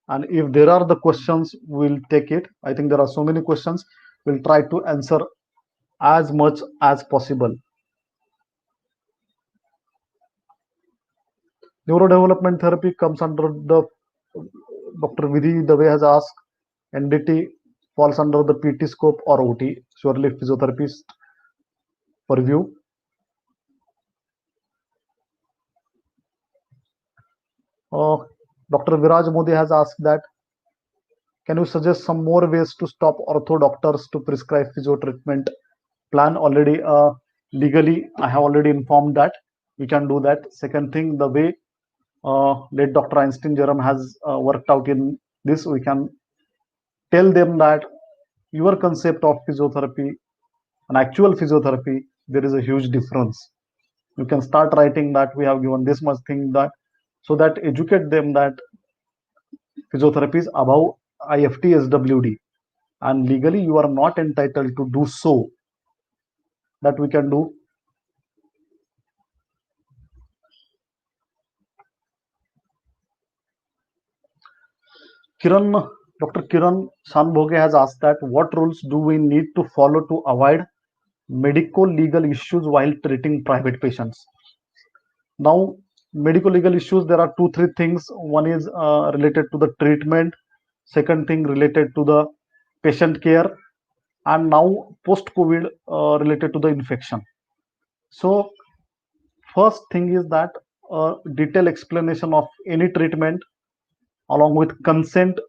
Speaker 3: and if there are the questions, we'll take it. I think there are so many questions. We'll try to answer as much as possible. Neurodevelopment therapy comes under the, Dr. Vidhi Dave has asked, NDT falls under the PT scope or OT, surely physiotherapist purview. Dr. Viraj Modi has asked that, can you suggest some more ways to stop ortho doctors to prescribe physio treatment plan? Already legally, I have already informed that we can do that. Second thing, the way late Dr. Einstein Jerome has worked out in this, we can tell them that your concept of physiotherapy and actual physiotherapy, there is a huge difference. You can start writing that we have given this much thing, that so that educate them that physiotherapy is above IFT SWD, and legally you are not entitled to do so. That we can do. Dr. Kiran Shanbhoge has asked that, what rules do we need to follow to avoid medical legal issues while treating private patients? Now, medical legal issues, there are 2-3 things. One is related to the treatment, second thing related to the patient care, and now post-COVID related to the infection. So first thing is that detailed explanation of any treatment along with consent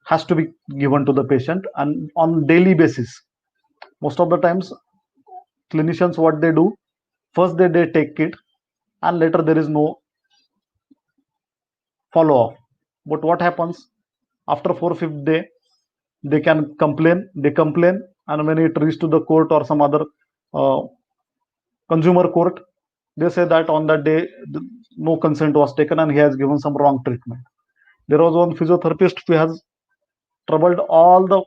Speaker 3: has to be given to the patient, and on daily basis. Most of the times clinicians, what they do, first they take it, and later there is no follow up. But what happens after 4th-5th day, they can complain, and when it reaches to the court or some other consumer court, they say that on that day no consent was taken and he has given some wrong treatment. There was one physiotherapist who has troubled all the,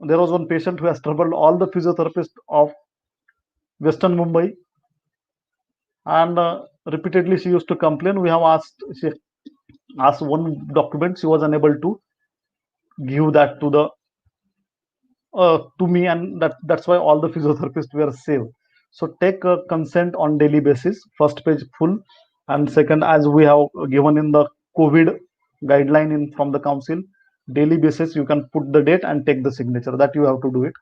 Speaker 3: there was one patient who has troubled all the physiotherapists of Western Mumbai, and repeatedly she used to complain. We have she asked one document, she was unable to give that to the to me, and that's why all the physiotherapists were saved. So take a consent on daily basis, first page full, and second, as we have given in the COVID guideline from the council, daily basis you can put the date and take the signature, that you have to do it.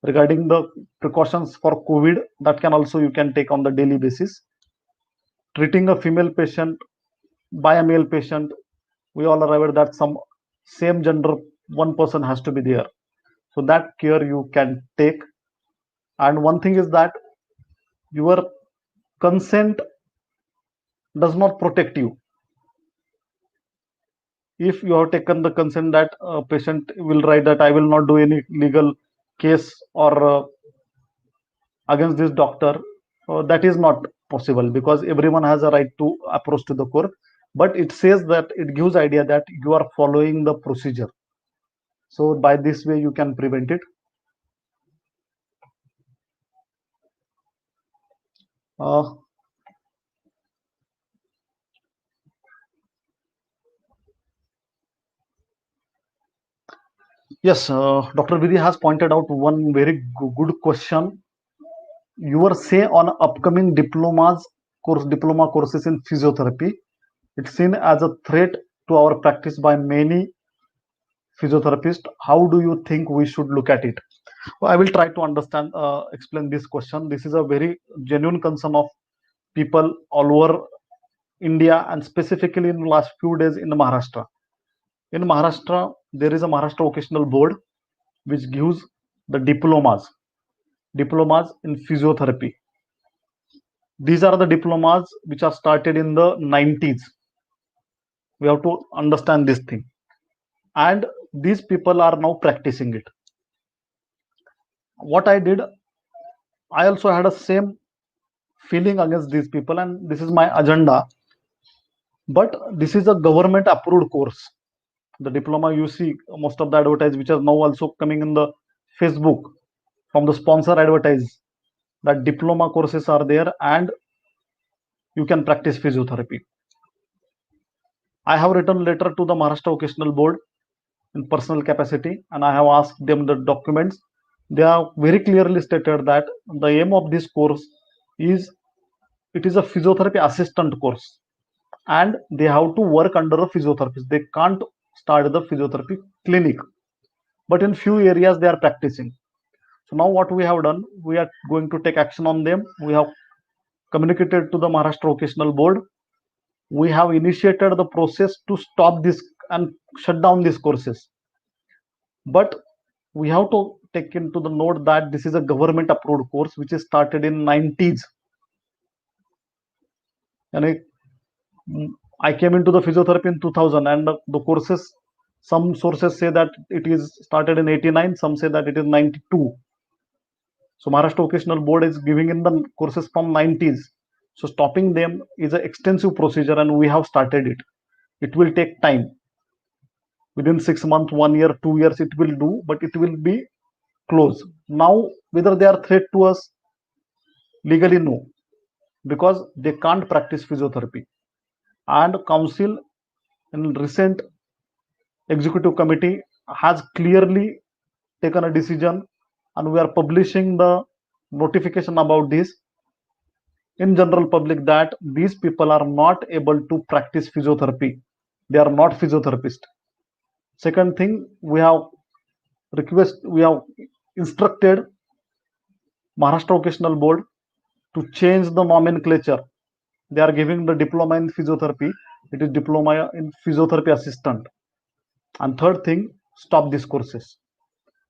Speaker 3: regarding the precautions for COVID, that can also you can take on the daily basis. Treating a female patient by a male patient, we all are aware that some same gender one person has to be there, so that care you can take. And one thing is that your consent does not protect you. If you have taken the consent that patient will write that I will not do any legal case or against this doctor, that is not possible, because everyone has a right to approach to the court, but it says that it gives idea that you are following the procedure. So by this way you can prevent it. uh, yes, Dr. Vidhi has pointed out one very good question. Your say on upcoming diploma courses in physiotherapy. It's seen as a threat to our practice by many physiotherapists. How do you think we should look at it? Well, I will try to explain this question. This is a very genuine concern of people all over India, and specifically in the last few days in Maharashtra. In Maharashtra, there is a Maharashtra Vocational Board which gives the diplomas in physiotherapy. These are the diplomas which are started in the 90s. We have to understand this thing. And these people are now practicing it. What I did, I also had a same feeling against these people, and this is my agenda. But this is a government approved course. The diploma, you see most of the advertise which are now also coming in the Facebook from the sponsor advertise, that diploma courses are there and you can practice physiotherapy. I have written letter to the Maharashtra Vocational Board in personal capacity, and I have asked them the documents. They have very clearly stated that the aim of this course is, it is a physiotherapy assistant course, and they have to work under a physiotherapist. They can't start the physiotherapy clinic, but in few areas they are practicing. So now what we have done, we are going to take action on them. We have communicated to the Maharashtra Vocational Board. We have initiated the process to stop this and shut down these courses. But we have to take into the note that this is a government approved course which is started in 90s. And I came into the physiotherapy in 2000, and the courses, some sources say that it is started in 89, some say that it is 92. So Maharashtra Vocational Board is giving in the courses from 90s. So stopping them is an extensive procedure, and we have started it. It will take time. Within 6 months, 1 year, 2 years, it will do, but it will be closed. Now, whether they are threat to us, legally no, because they can't practice physiotherapy. And council in recent executive committee has clearly taken a decision, and we are publishing the notification about this in general public, that these people are not able to practice physiotherapy. They are not physiotherapists. Second thing, we have instructed Maharashtra Vocational Board to change the nomenclature. They are giving the diploma in physiotherapy. It is diploma in physiotherapy assistant. And third thing, stop these courses.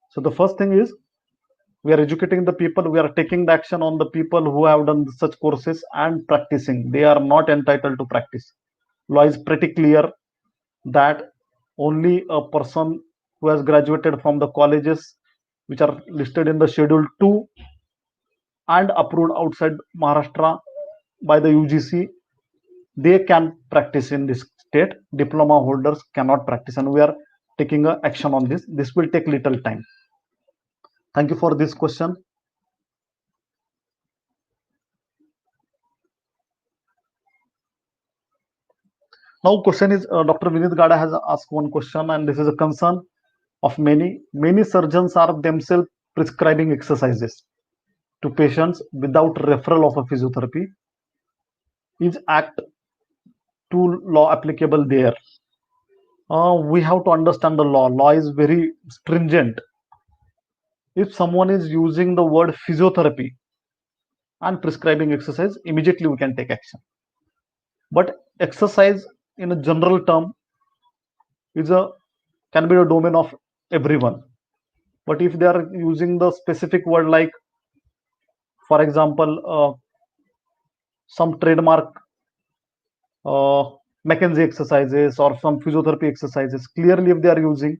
Speaker 3: So the first thing is, we are educating the people. We are taking the action on the people who have done such courses and practicing. They are not entitled to practice. Law is pretty clear that only a person who has graduated from the colleges which are listed in the schedule 2 and approved outside Maharashtra by the UGC, they can practice in this state. Diploma holders cannot practice, and we are taking action on this. This will take little time. Thank you for this question. Now question is, Dr. Vinit Gada has asked one question, and this is a concern of many. Many surgeons are themselves prescribing exercises to patients without referral of a physiotherapy. Is Act 2 law applicable there? We have to understand the law. Law is very stringent. If someone is using the word physiotherapy and prescribing exercise, immediately we can take action. But exercise in a general term can be a domain of everyone. But if they are using the specific word, like for example some trademark uh, McKenzie exercises or some physiotherapy exercises, clearly if they are using,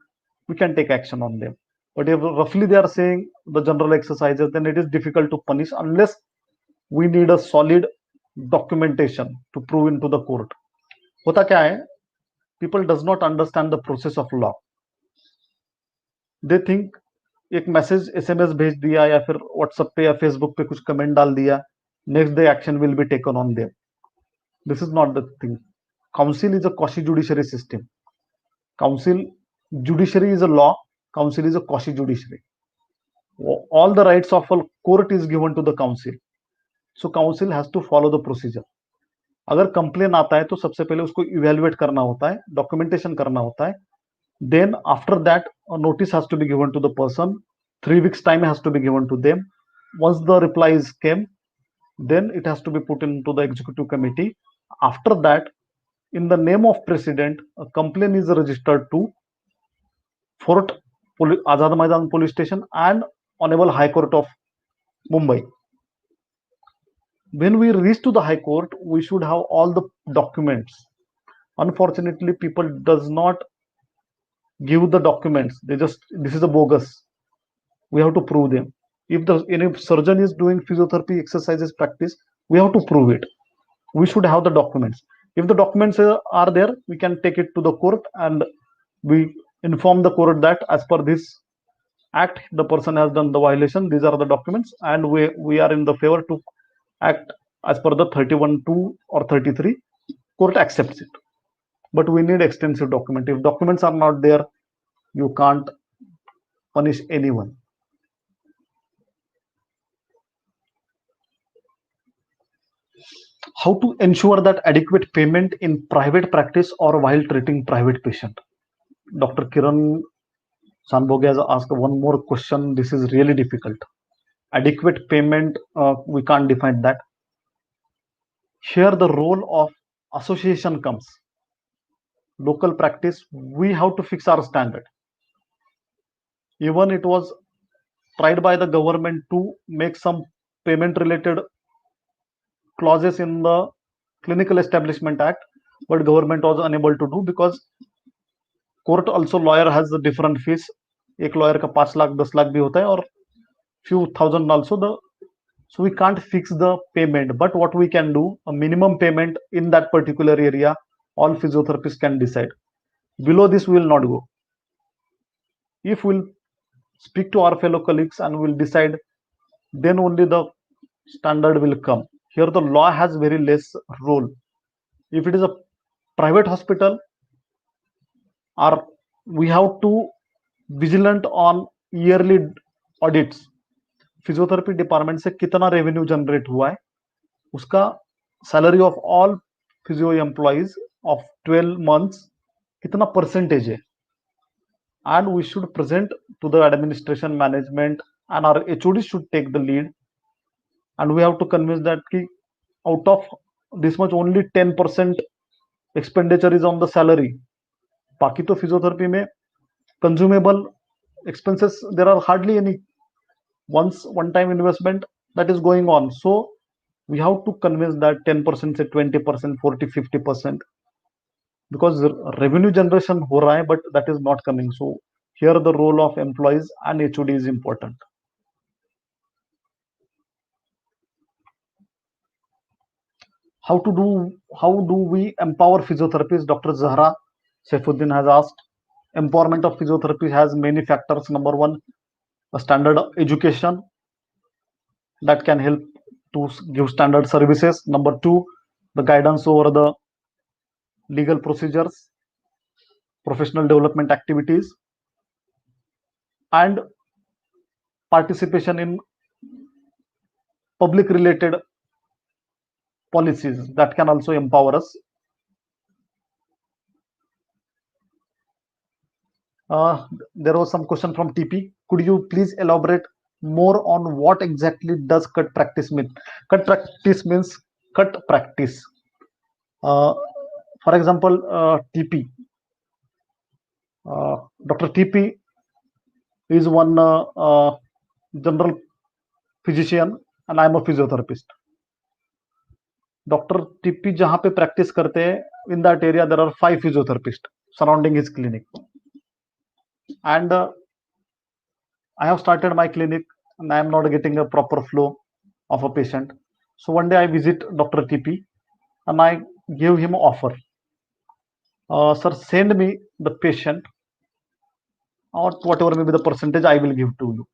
Speaker 3: we can take action on them. But if roughly they are saying the general exercises, then it is difficult to punish unless we need a solid documentation to prove into the court. होता क्या है, people does not understand the process of law. They think एक message SMS भेज दिया या फिर WhatsApp पे या फेसबुक पे कुछ कमेंट डाल दिया, next day action will be taken on them. This is not the thing. Council is a quasi-judiciary system. Judiciary is a law. Council is a quasi-judiciary. All the rights of a court is given to the council. So council has to follow the procedure. अगर complain आता है तो सबसे पहले उसको evaluate करना होता है, डॉक्यूमेंटेशन करना होता है. Then after that, a notice has to be given to the person. 3 weeks time has to be given to them. Once the replies came, then it has to be put into the executive committee. After that, in the name of president, a complaint is registered to Fort Azad Maidan Police Station and Honorable High Court of Mumbai. When we reach to the High Court, we should have all the documents. Unfortunately, people does not give the documents. They just, this is a bogus. We have to prove them. If any surgeon is doing physiotherapy exercises practice, we have to prove it. We should have the documents. If the documents are there, we can take it to the court and we inform the court that as per this act, the person has done the violation. These are the documents, and we are in the favor to act as per the 31(2) or 33. Court accepts it. But we need extensive document. If documents are not there, you can't punish anyone. How to ensure that adequate payment in private practice or while treating private patient? Dr. Kiran Sanbhoge has asked one more question. This is really difficult. Adequate payment, we can't define that. Here the role of association comes. Local practice, we have to fix our standard. Even it was tried by the government to make some payment related clauses in the Clinical Establishment Act, but government was unable to do because court also lawyer has the different fees. एक lawyer का 5 लाख 10 लाख भी होता है और few thousand also so we can't fix the payment. But what we can do, a minimum payment in that particular area, all physiotherapists can decide. Below this we will not go. If we'll speak to our fellow colleagues and we'll decide, then only the standard will come. Here the law has very less role. If it is a private hospital, or we have to vigilant on yearly audits. Physiotherapy department से कितना revenue generate हुआ है, उसका salary of all physio employees of 12 months कितना percentage है, and we should present to the administration management, and our HOD should take the lead, and we have to convince that ki out of this much only 10% expenditure is on the salary. बाकी तो physiotherapy में consumable expenses, there are hardly any one-time investment that is going on. So we have to convince that 10% से 20%, 40, 50%, because revenue generation हो रहा है, but that is not coming. So here the role of employees and HOD is important. How do we empower physiotherapists? Dr. Zahra Saifuddin has asked. Empowerment of physiotherapy has many factors. Number one, a standard education that can help to give standard services. Number two, the guidance over the legal procedures, professional development activities, and participation in public related policies that can also empower us. There was some question from TP. Could you please elaborate more on what exactly does cut practice mean? Cut practice means cut practice. For example, TP. Dr. TP is one general physician and I am a physiotherapist. Dr. TP जहां पे practice करते हैं, in that area there are 5 physiotherapists surrounding his clinic, and I have started my clinic and I am not getting a proper flow of a patient. So one day I visit Dr. TP and I give him offer. Sir, send me the patient or whatever may be the percentage I will give to you.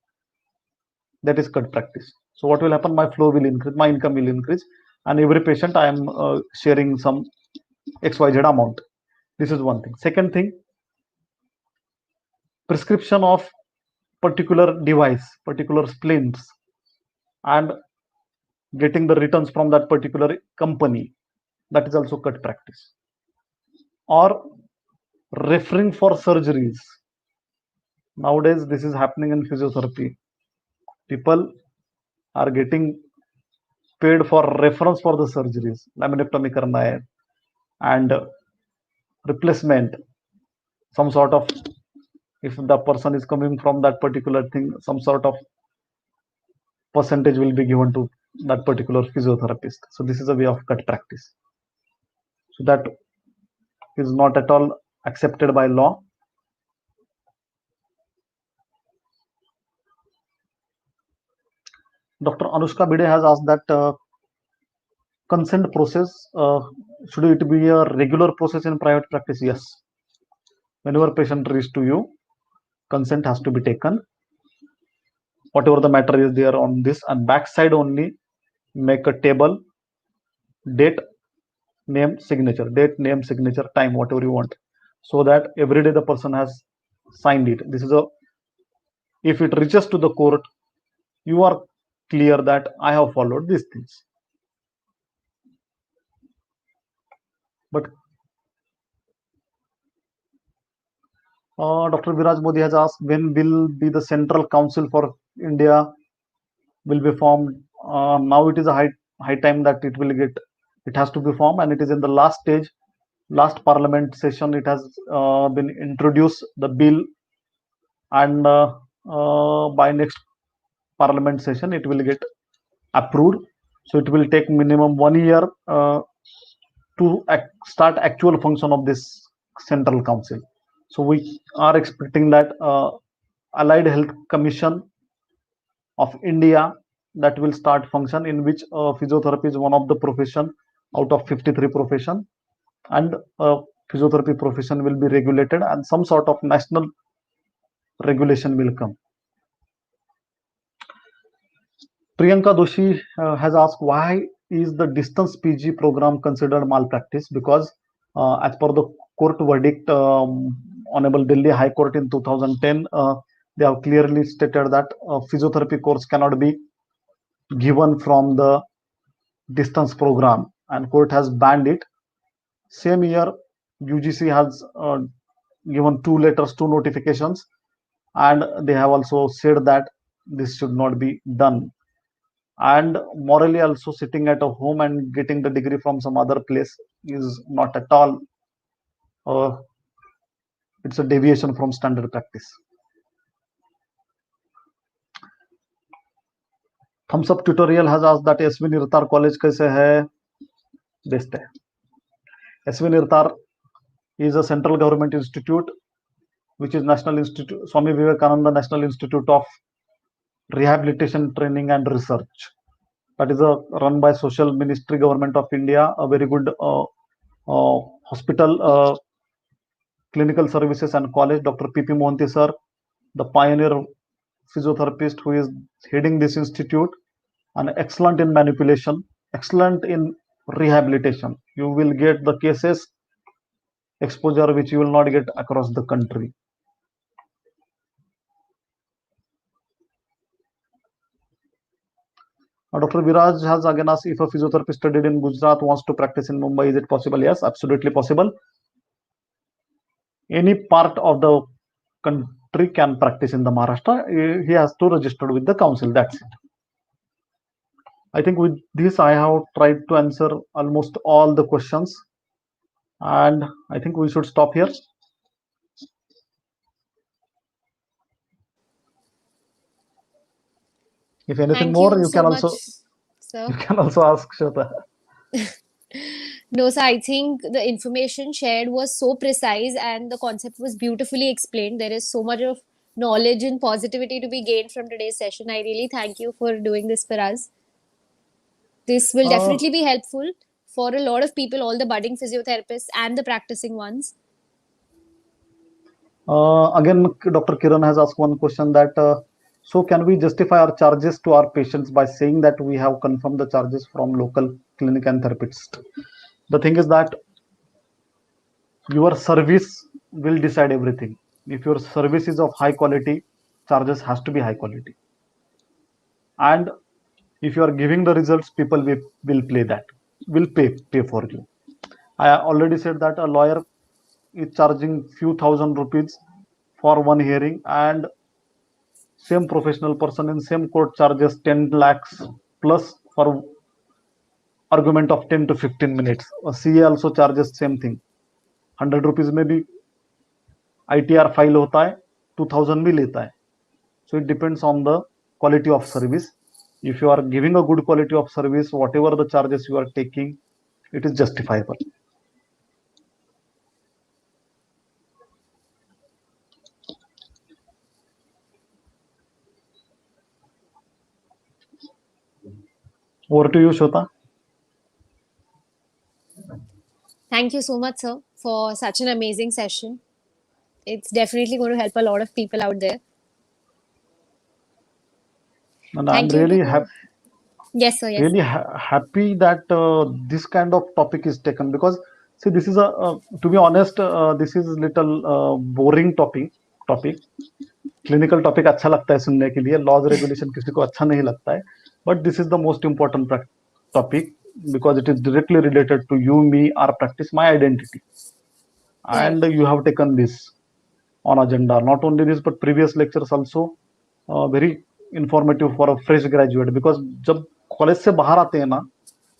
Speaker 3: That is cut practice. So what will happen? My flow will increase, my income will increase, and every patient I am sharing some XYZ amount. This is one thing. Second thing, prescription of particular device, particular splints, and getting the returns from that particular company, that is also cut practice. Or referring for surgeries. Nowadays this is happening in physiotherapy. People are getting paid for reference for the surgeries, laminectomy karna hai, and replacement, some sort of, if the person is coming from that particular thing, some sort of percentage will be given to that particular physiotherapist. So this is a way of cut practice. So that is not at all accepted by law. Dr. Anushka Bide has asked that consent process, should it be a regular process in private practice? Yes. Whenever patient reaches to you, consent has to be taken. Whatever the matter is there on this, and backside only make a table, date, name, signature, date, name, signature, time, whatever you want, so that every day the person has signed it. This is a, if it reaches to the court, you are clear that I have followed these things. But Dr. Viraj Modi has asked, when will be the Central Council for India will be formed? Now it is a high time that it has to be formed, and it is in the last stage. Last parliament session it has been introduced, the bill, and by next parliament session it will get approved. So it will take minimum 1 year to start actual function of this Central Council. So we are expecting that Allied Health Commission of India that will start function, in which physiotherapy is one of the profession out of 53 profession, and physiotherapy profession will be regulated, and some sort of national regulation will come. Priyanka Doshi has asked, why is the distance PG program considered malpractice? Because as per the court verdict, Honorable Delhi High Court in 2010, they have clearly stated that physiotherapy course cannot be given from the distance program, and court has banned it. Same year, UGC has given 2 letters, 2 notifications, and they have also said that this should not be done. And morally also, sitting at a home and getting the degree from some other place is not at all, it's a deviation from standard practice. Thumbs up tutorial has asked that SV Nirtar college kaise hai? Best hai. SV Nirtar is a central government institute, which is National Institute, Swami Vivekananda National Institute of Rehabilitation, Training and Research. That is run by Social Ministry, Government of India, a very good hospital, clinical services and college. Dr. P.P. Mohanty sir, the pioneer physiotherapist who is heading this institute, and excellent in manipulation, excellent in rehabilitation. You will get the cases exposure which you will not get across the country. Dr. Viraj has again asked, if a physiotherapist studied in Gujarat wants to practice in Mumbai, is it possible? Yes, absolutely possible. Any part of the country can practice in the Maharashtra. He has to register with the council. That's it. I think with this, I have tried to answer almost all the questions, and I think we should stop here. If anything
Speaker 2: Thank
Speaker 3: more,
Speaker 2: you
Speaker 3: you
Speaker 2: so
Speaker 3: can
Speaker 2: much,
Speaker 3: also
Speaker 2: sir.
Speaker 3: ask Shweta.
Speaker 2: No, sir, I think the information shared was so precise and the concept was beautifully explained. There is so much of knowledge and positivity to be gained from today's session. I really thank you for doing this for us. This will
Speaker 3: Uh,
Speaker 2: definitely be helpful for a lot of people, all the budding physiotherapists and the practicing ones.
Speaker 3: Again, Dr. Kiran has asked one question that so can we justify our charges to our patients by saying that we have confirmed the charges from local clinic and therapist? The thing is that your service will decide everything. If your service is of high quality, charges has to be high quality. And if you are giving the results, people will pay for you. I already said that a lawyer is charging few thousand rupees for one hearing, and same professional person in same court charges 10 lakhs plus for argument of 10 to 15 minutes. A CA also charges same thing. 100 rupees में भी ITR file होता है, 2000 भी लेता है. So it depends on the quality of service. If you are giving a good quality of service, whatever the charges you are taking, it is justifiable. Over to you, Shweta.
Speaker 2: Thank you so much, sir, for such an amazing session. It's definitely going to help a lot of people out there.
Speaker 3: And
Speaker 2: Thank
Speaker 3: I'm
Speaker 2: you
Speaker 3: really
Speaker 2: to... Yes, sir, yes.
Speaker 3: really happy that this kind of topic is taken, because see, this is to be honest, this is little boring topic. Clinical topic अच्छा लगता है सुनने के लिए, laws regulation किसी को अच्छा नहीं लगता है, but this is the most important topic because it is directly related to you, me, our practice, my identity. And you have taken this on agenda. Not only this, but previous lectures also very informative for a fresh graduate, because जब college से बाहर आते हैं ना,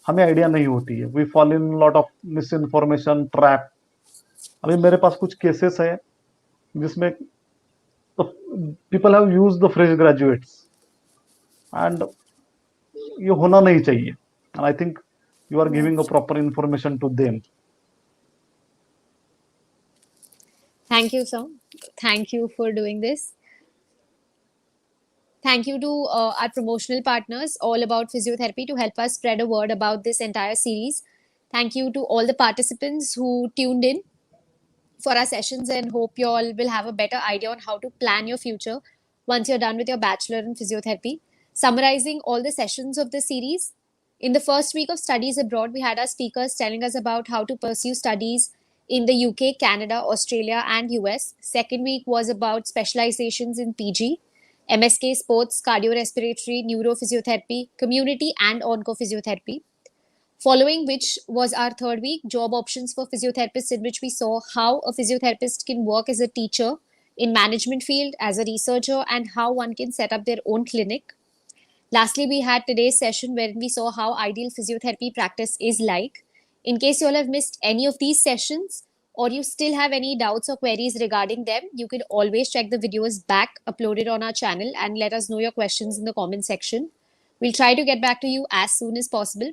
Speaker 3: हमें idea नहीं होती है. We fall in lot of misinformation trap. अभी मेरे पास कुछ केसेस है जिसमें people have used the fresh graduates, and ये होना नहीं चाहिए. And I think you are giving a proper information to them.
Speaker 2: Thank you, sir. Thank you for doing this. Thank you to our promotional partners, All About Physiotherapy, to help us spread a word about this entire series. Thank you to all the participants who tuned in for our sessions, and hope you all will have a better idea on how to plan your future once you're done with your bachelor in physiotherapy. Summarizing all the sessions of the series, in the first week of studies abroad, we had our speakers telling us about how to pursue studies in the UK, Canada, Australia, and US. Second week was about specializations in PG, MSK sports, cardiorespiratory, neurophysiotherapy, community, and oncophysiotherapy. Following which was our third week, job options for physiotherapists, in which we saw how a physiotherapist can work as a teacher in management field, as a researcher, and how one can set up their own clinic. Lastly, we had today's session where we saw how ideal physiotherapy practice is like. In case you all have missed any of these sessions, or you still have any doubts or queries regarding them, you can always check the videos back uploaded on our channel and let us know your questions in the comment section. We'll try to get back to you as soon as possible.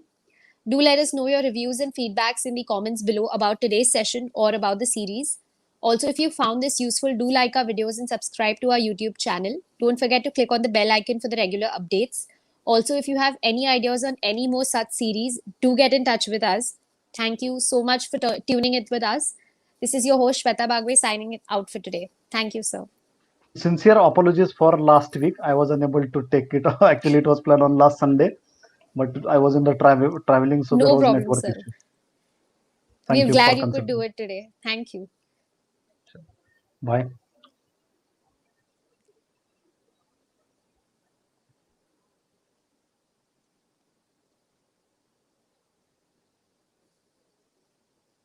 Speaker 2: Do let us know your reviews and feedbacks in the comments below about today's session or about the series. Also, if you found this useful, do like our videos and subscribe to our YouTube channel. Don't forget to click on the bell icon for the regular updates. Also, if you have any ideas on any more such series, do get in touch with us. Thank you so much for tuning in with us. This is your host, Shweta Bagwe, signing it out for today. Thank you, sir.
Speaker 3: Sincere apologies for last week. I was unable to take it. Actually, it was planned on last Sunday, but I was in the traveling, so there
Speaker 2: No
Speaker 3: was
Speaker 2: problem,
Speaker 3: network
Speaker 2: sir.
Speaker 3: issue.
Speaker 2: We're
Speaker 3: Thank you
Speaker 2: glad
Speaker 3: for
Speaker 2: you could
Speaker 3: considering.
Speaker 2: do it today. Thank you.
Speaker 3: Bye.